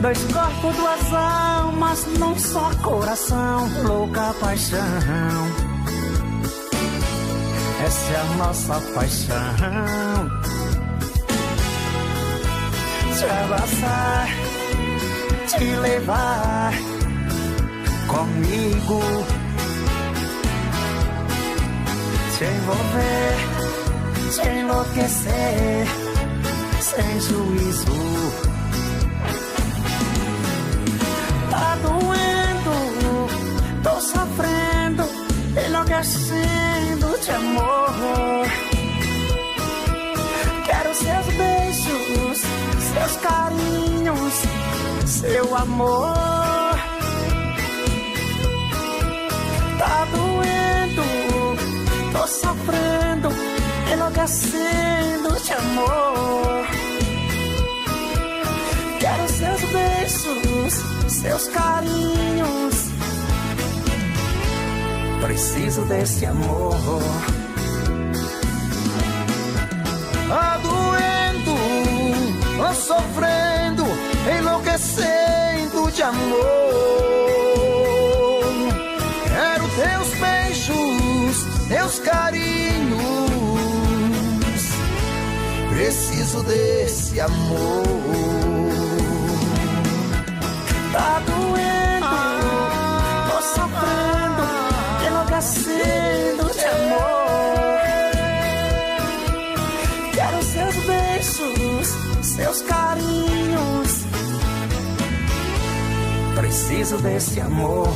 dois corpos, duas almas num só coração, louca paixão. Essa é a nossa paixão, te abraçar, te levar comigo, te envolver, te enlouquecer sem juízo. Tá doendo, tô sofrendo, enlouquecendo de amor. Quero seus beijos, seus carinhos, seu amor. Tá doendo, tô sofrendo, enlouquecendo de amor. Quero seus beijos, seus carinhos, preciso desse amor. Tá doendo, tô sofrendo, enlouquecendo de amor. Quero teus beijos, teus carinhos, preciso desse amor. Tá doendo, tô sofrendo, enlouquecendo de amor. Quero seus beijos, seus carinhos, preciso desse amor.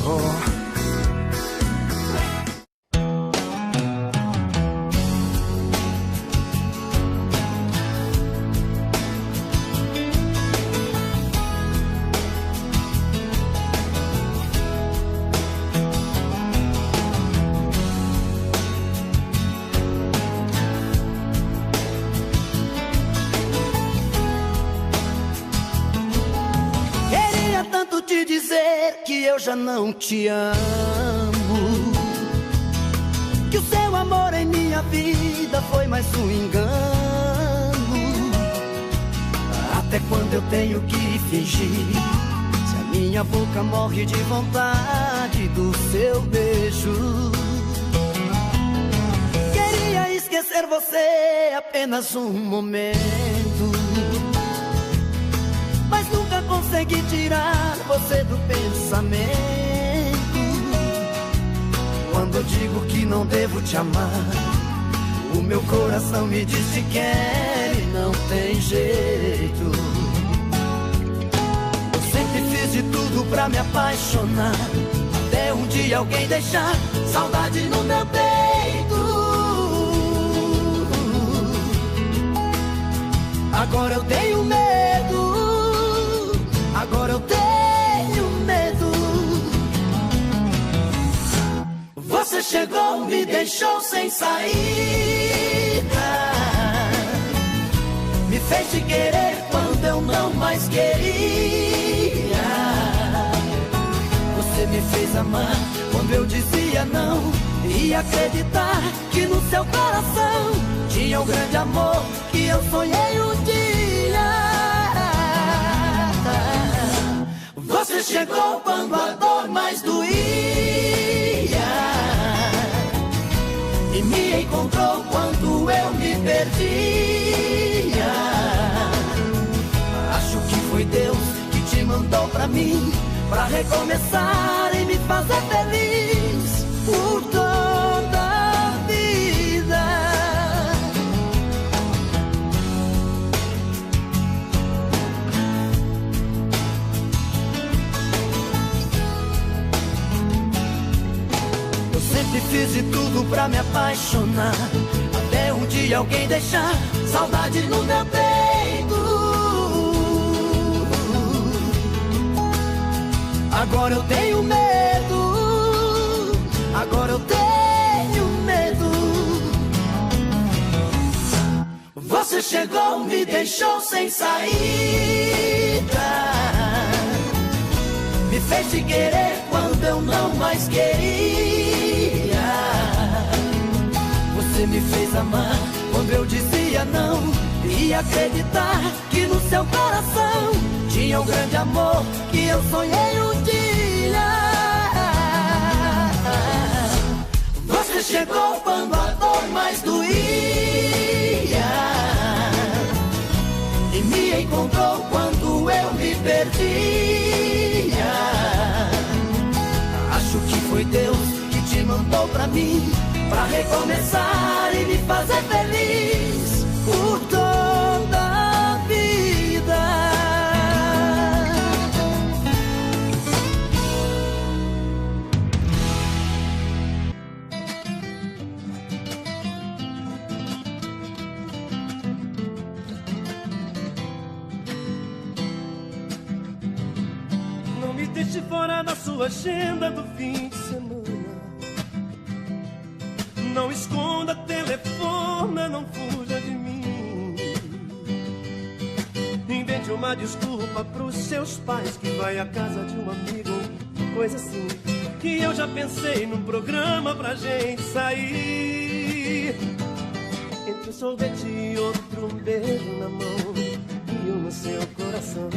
Te dizer que eu já não te amo, que o seu amor em minha vida foi mais um engano. Até quando eu tenho que fingir, se a minha boca morre de vontade do seu beijo? Queria esquecer você apenas um momento, mas nunca consegui tirar você do pensamento. Quando eu digo que não devo te amar, o meu coração me diz que quer e não tem jeito. Eu sempre fiz de tudo pra me apaixonar, até um dia alguém deixar saudade no meu peito. Agora eu tenho medo, agora eu tenho medo. Você chegou, me deixou sem saída, me fez te querer quando eu não mais queria. Você me fez amar quando eu dizia não, e acreditar que no seu coração tinha um grande amor que eu sonhei um dia. Você chegou quando a dor mais doía e me encontrou quando eu me perdia. Acho que foi Deus que te mandou pra mim, pra recomeçar e me fazer feliz por toda a vida. Eu sempre fiz de tudo pra me apaixonar, até um dia alguém deixar saudade no meu peito. Agora eu tenho medo, agora eu tenho medo. Você chegou, me deixou sem saída, me fez te querer quando eu não mais queria. Você me fez amar quando eu dizia não, e acreditar que no seu coração tinha um grande amor que eu sonhei um dia. Você chegou quando a dor mais doía e me encontrou quando eu me perdia. Acho que foi Deus que te mandou pra mim, pra recomeçar e me fazer feliz por toda a vida. Não me deixe fora da sua agenda do fim de semana. Não esconda telefone, não fuja de mim. Invente uma desculpa pros seus pais, que vai à casa de um amigo, coisa assim. Que eu já pensei num programa pra gente sair. Entre um sorvete e outro, um beijo na mão e um no seu coração.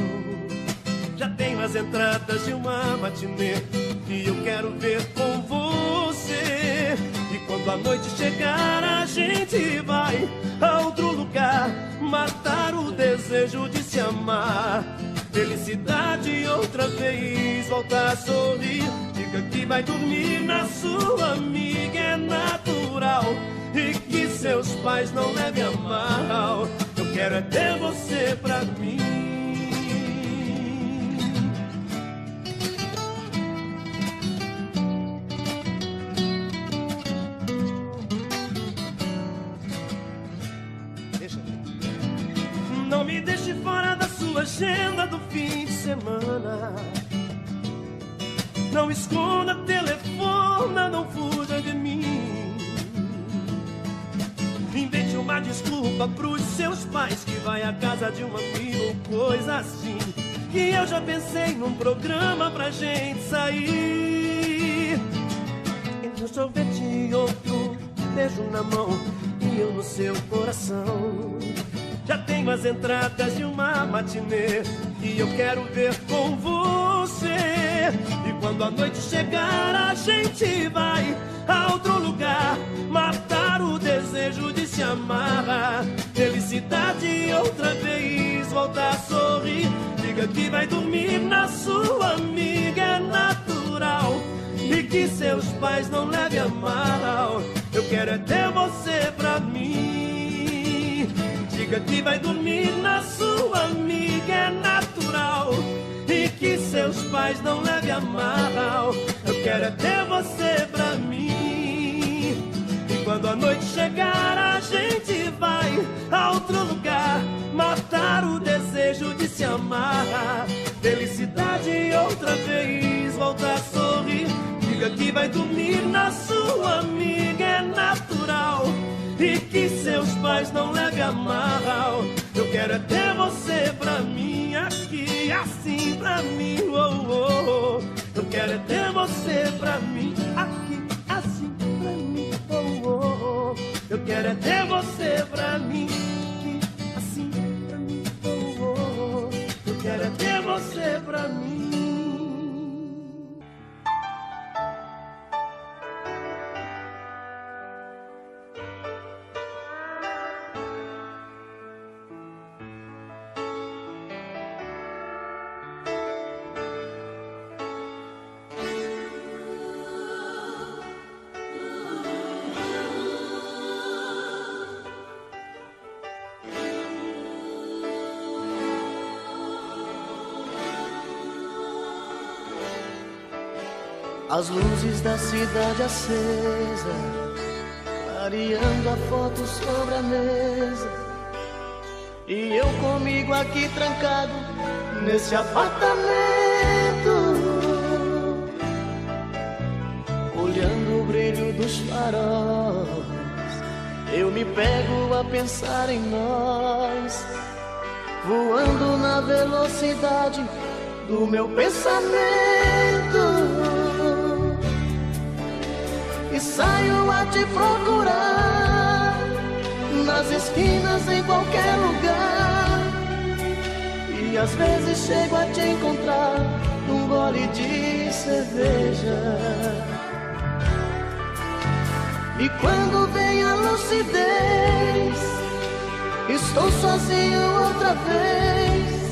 Já tenho as entradas de uma matinê que eu quero ver com você. E quando a noite chegar a gente vai a outro lugar, matar o desejo de se amar. Felicidade outra vez, voltar a sorrir. Diga que vai dormir na sua amiga, é natural. E que seus pais não levem a mal. Eu quero é ter você pra mim. Não me deixe fora da sua agenda do fim de semana. Não esconda telefone, não fuja de mim. Invente uma desculpa pros seus pais, que vai à casa de um amigo, coisa assim. Que eu já pensei num programa pra gente sair. Entre um sorvete e outro, beijo na mão e eu no seu coração. Já tenho as entradas de uma matinê e eu quero ver com você. E quando a noite chegar a gente vai a outro lugar, matar o desejo de se amar. Felicidade outra vez, voltar a sorrir. Diga que vai dormir na sua amiga, é natural. E que seus pais não levem a mal. Eu quero é ter você pra mim. Diga que vai dormir na sua amiga, é natural. E que seus pais não levem a mal. Eu quero é ter você pra mim. E quando a noite chegar a gente vai a outro lugar, matar o desejo de se amar. Felicidade outra vez, volta a sorrir. Diga que vai dormir na sua amiga, é natural. E que seus pais não levem a mal. Eu quero é ter você pra mim aqui, assim pra mim, oh, oh, oh. Eu quero é ter você pra mim aqui, assim pra mim, oh, oh, oh. Eu quero é ter você pra mim aqui, assim pra mim, oh, oh, oh. Eu quero é ter você pra mim. As luzes da cidade acesa, clareando a foto sobre a mesa. E eu comigo aqui trancado nesse apartamento, olhando o brilho dos faróis. Eu me pego a pensar em nós, voando na velocidade do meu pensamento. E saio a te procurar nas esquinas, em qualquer lugar. E às vezes chego a te encontrar num gole de cerveja. E quando vem a lucidez, estou sozinho outra vez.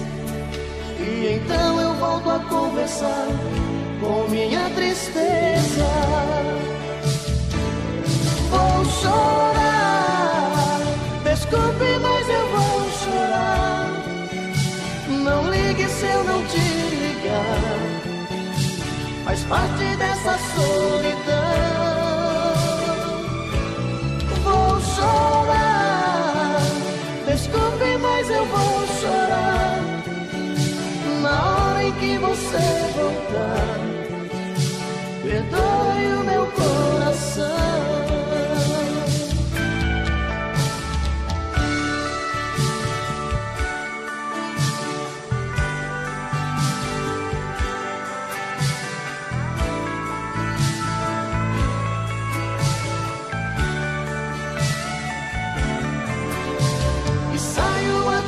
E então eu volto a conversar com minha tristeza. Vou chorar, desculpe, mas eu vou chorar. Não ligue se eu não te ligar, faz parte dessa solidão. Vou chorar, desculpe, mas eu vou chorar. Na hora em que você voltar, perdoe o meu coração.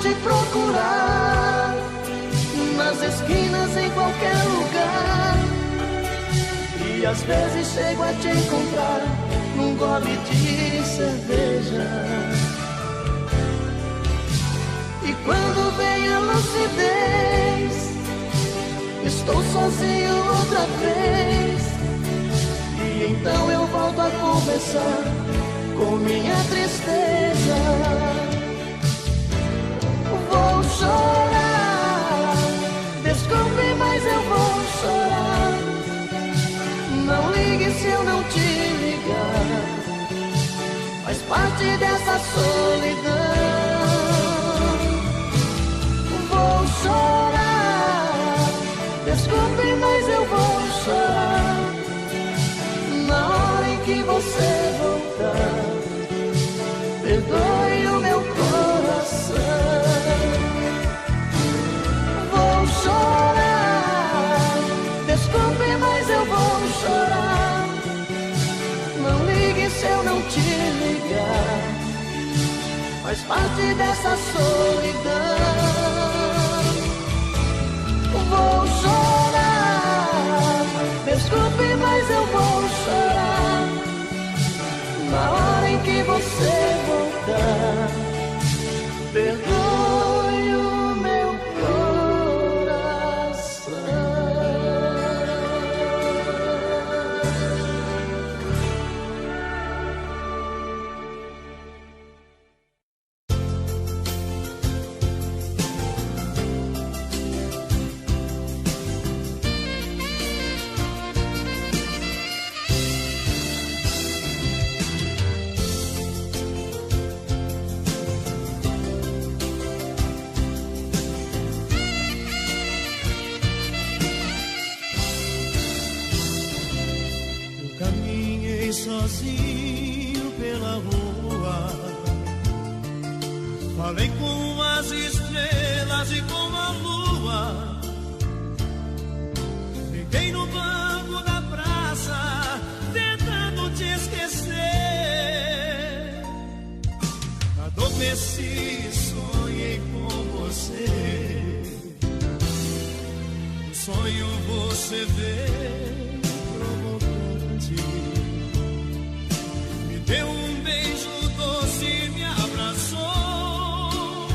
Te procurar nas esquinas, em qualquer lugar. E às vezes chego a te encontrar num gole de cerveja. E quando vem a lucidez, estou sozinho outra vez. E então eu volto a conversar com minha tristeza. Vou chorar, desculpe, mas eu vou chorar. Não ligue se eu não te ligar, faz parte dessa solidão. Vou chorar, desculpe, mas eu vou chorar. Na hora em que você voltar, perdoe o meu coração. Vou chorar, desculpe, mas eu vou chorar. Não ligue se eu não te ligar, faz parte dessa solidão. Vou chorar, desculpe, mas eu vou chorar. Na hora em que você voltar, perdoe o meu coração. sozinho pela rua, falei com as estrelas e com a lua, fiquei no banco da praça tentando te esquecer. Adormeci, sonhei com você, no sonho você veio provocante, me deu um beijo doce, me abraçou,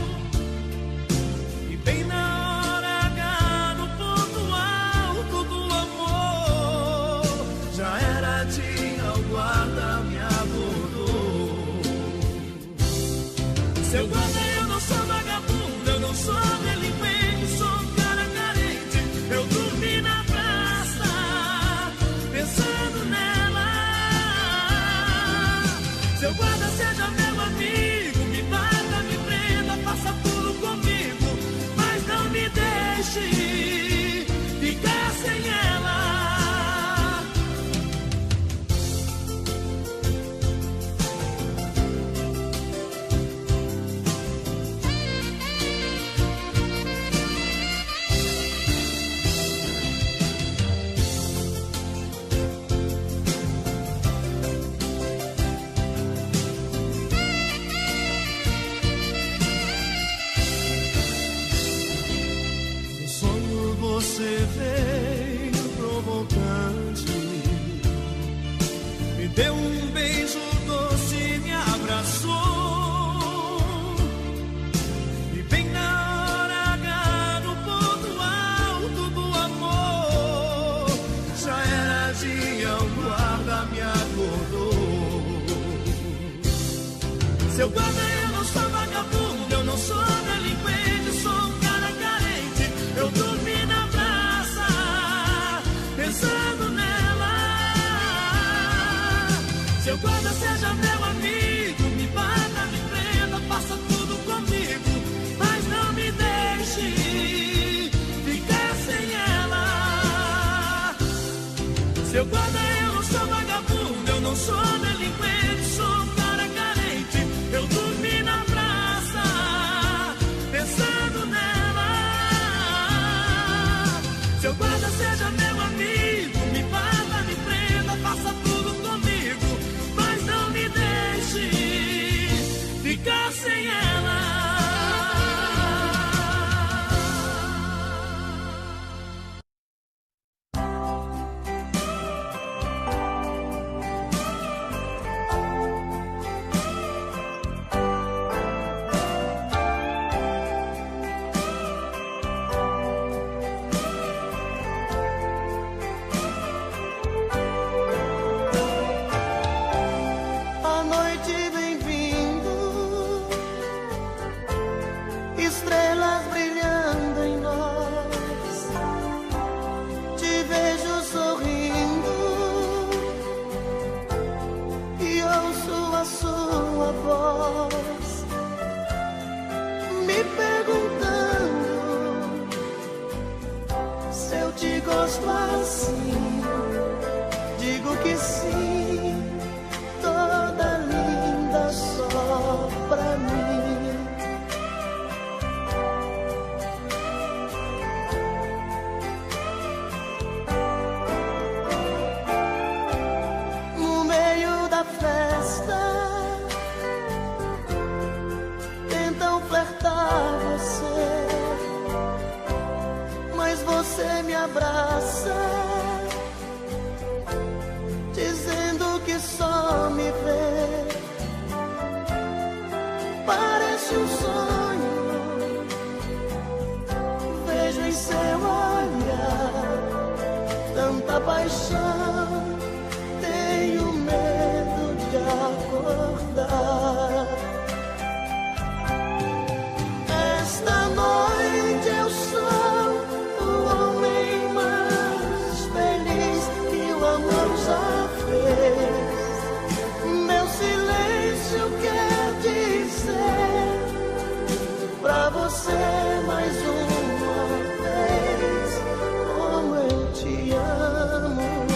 e bem na hora H, no ponto alto do amor, já era dia, o guarda me abordou. Seu guarda, eu não sou vagabundo, eu não sou delinquente, sou um cara carente. Eu dormi na praça, pensando nela. Seu guarda, seja meu amigo, me mata, me prenda, faça tudo comigo, mas não me deixe ficar sem ela. Você veio provocante, me deu um beijo doce, me abraçou, e bem na hora H, no ponto alto do amor, já era dia, o guarda me acordou. Seu guarda, eu não sou vagabundo, eu não sou delinquente, sou um cara carente. Eu dormi na praça, pensando nela. Seu guarda, seja meu amigo, me bata, me prenda, faça tudo comigo, mas não me deixe ficar sem ela. Seu guarda, eu não sou vagabundo, eu não sou delinquente, sou um cara carente. Eu dormi na praça, pensando nela. Seu guarda, seja meu amigo, me bata, me prenda, faça tudo comigo, mas não me deixe ficar sem ela. A noite vem vindo, estrelas brilhando em nós. Te vejo sorrindo e ouço a sua voz, me perguntando se eu te gosto assim. Digo que sim, toda linda só pra mim. No meio da festa, tentam flertar você, mas você me abraça, dizendo que só me vê. Parece um sonho, vejo em seu olhar tanta paixão, tenho medo de acordar. Esta noite eu sou o homem mais feliz que o amor já fez. Meu silêncio quer dizer pra você mais uma vez como eu te amo.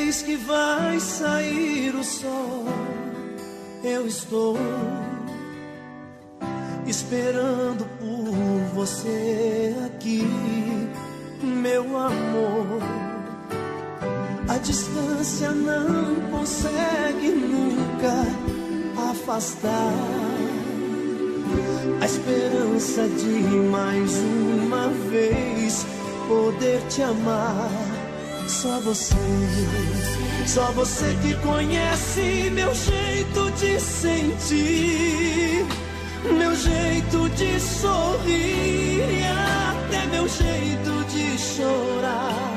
vez que vai sair o sol, eu estou esperando por você aqui, meu amor. A distância não consegue nunca afastar a esperança de mais uma vez poder te amar. Só você que conhece meu jeito de sentir, meu jeito de sorrir e até meu jeito de chorar.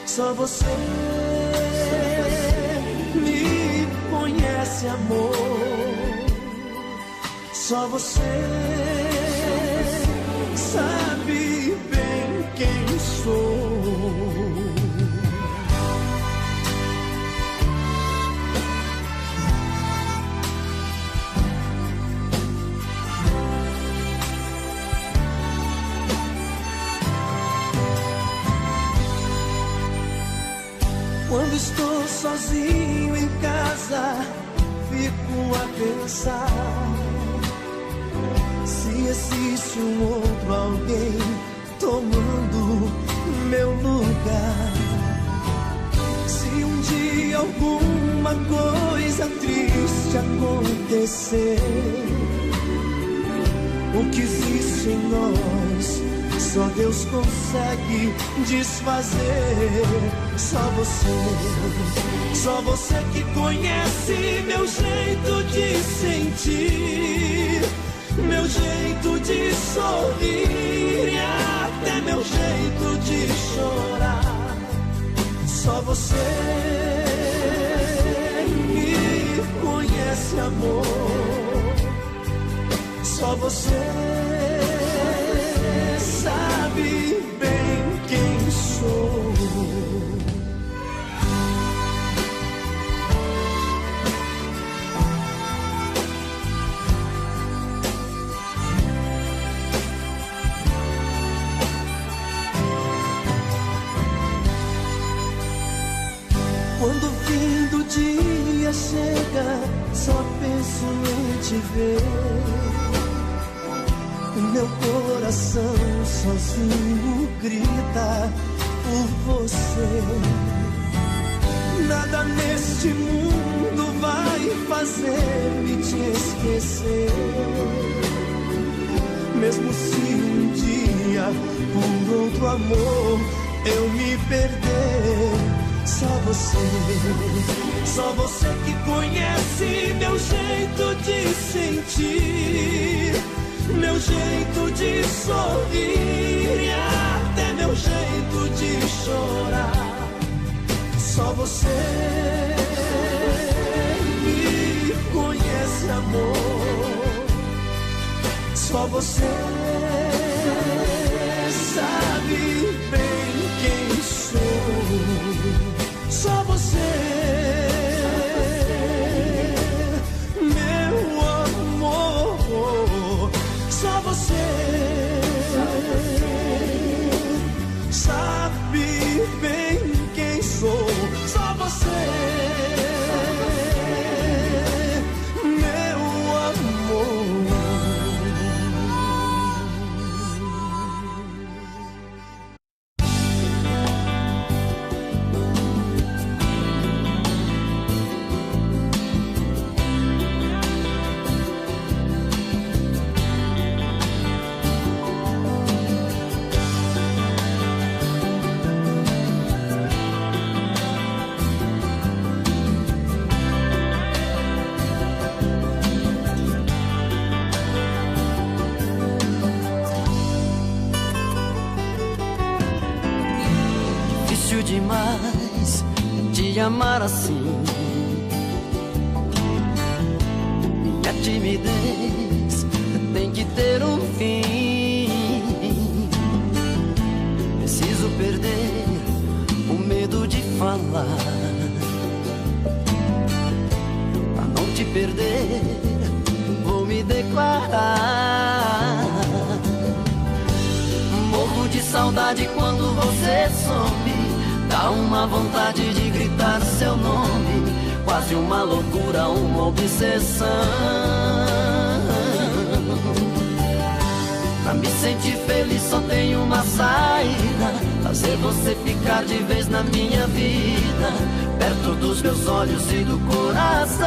Só você me conhece, amor. Só você sabe bem quem sou. Quando estou sozinho em casa, fico a pensar se existe um outro alguém tomando meu lugar. Se um dia alguma coisa triste acontecer, o que existe em nós só Deus consegue desfazer. Só você que conhece meu jeito de sentir, meu jeito de sorrir e até meu jeito de chorar. Só você me conhece, amor. Só você sabe bem quem sou. Quando o fim do dia chega, só penso em te ver. O meu coração sozinho grita por você. Nada neste mundo vai fazer-me te esquecer. Mesmo se um dia por outro amor eu me perder. Só você que conhece meu jeito de sentir, meu jeito de sorrir e até meu jeito de chorar. Só você me conhece, amor. Só você sabe bem quem sou. Só você, meu amor. Só você sabe bem quem sou. Só você, meu amor. Demais te amar assim. Minha timidez tem que ter um fim. Preciso perder o medo de falar, pra não te perder vou me declarar. Morro de saudade quando você some. Dá uma vontade de gritar seu nome, quase uma loucura, uma obsessão. Pra me sentir feliz só tem uma saída: fazer você ficar de vez na minha vida, perto dos meus olhos e do coração.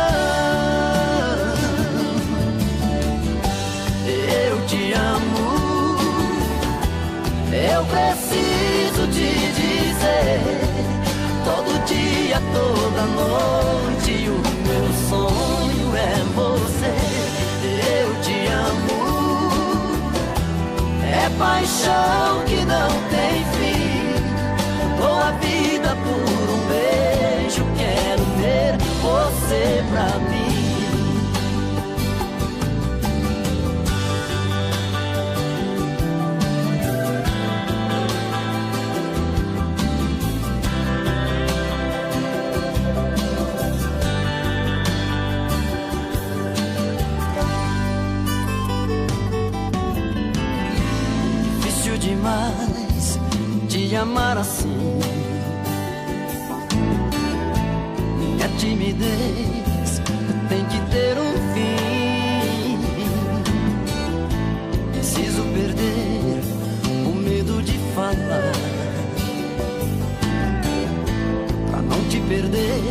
Eu te amo, eu preciso te dizer, todo dia, toda noite, o meu sonho é você. Eu te amo, é paixão que não tem fim. Dou a vida por um beijo, quero ter você pra mim. Demais te amar assim. Minha timidez tem que ter um fim. Preciso perder o medo de falar, pra não te perder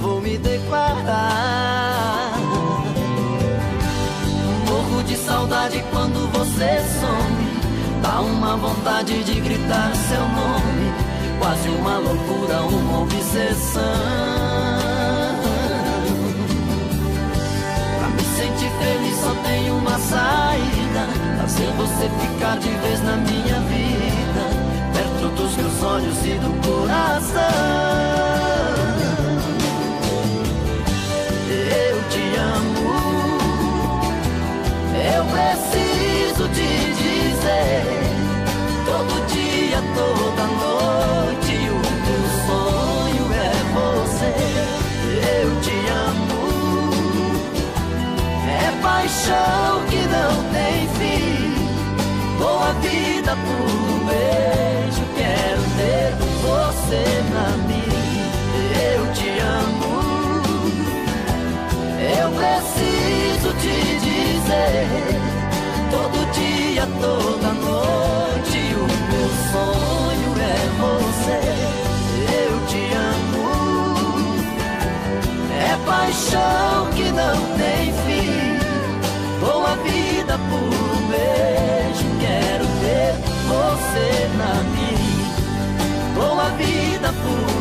vou me declarar. Morro de saudade quando você some, dá uma vontade de gritar seu nome, quase uma loucura, uma obsessão. Pra me sentir feliz só tem uma saída: fazer você ficar de vez na minha vida, perto dos meus olhos e do coração. Eu te amo, eu preciso te dizer, todo dia, toda noite, o meu sonho é você. Eu te amo, é paixão que não tem fim. Dou a vida por um beijo, quero ter você pra mim. Eu te amo, eu preciso te dizer, todo dia, toda noite, o meu sonho é você. Eu te amo, é paixão que não tem fim. Dou a vida por um beijo, quero ter você pra mim. Dou a vida por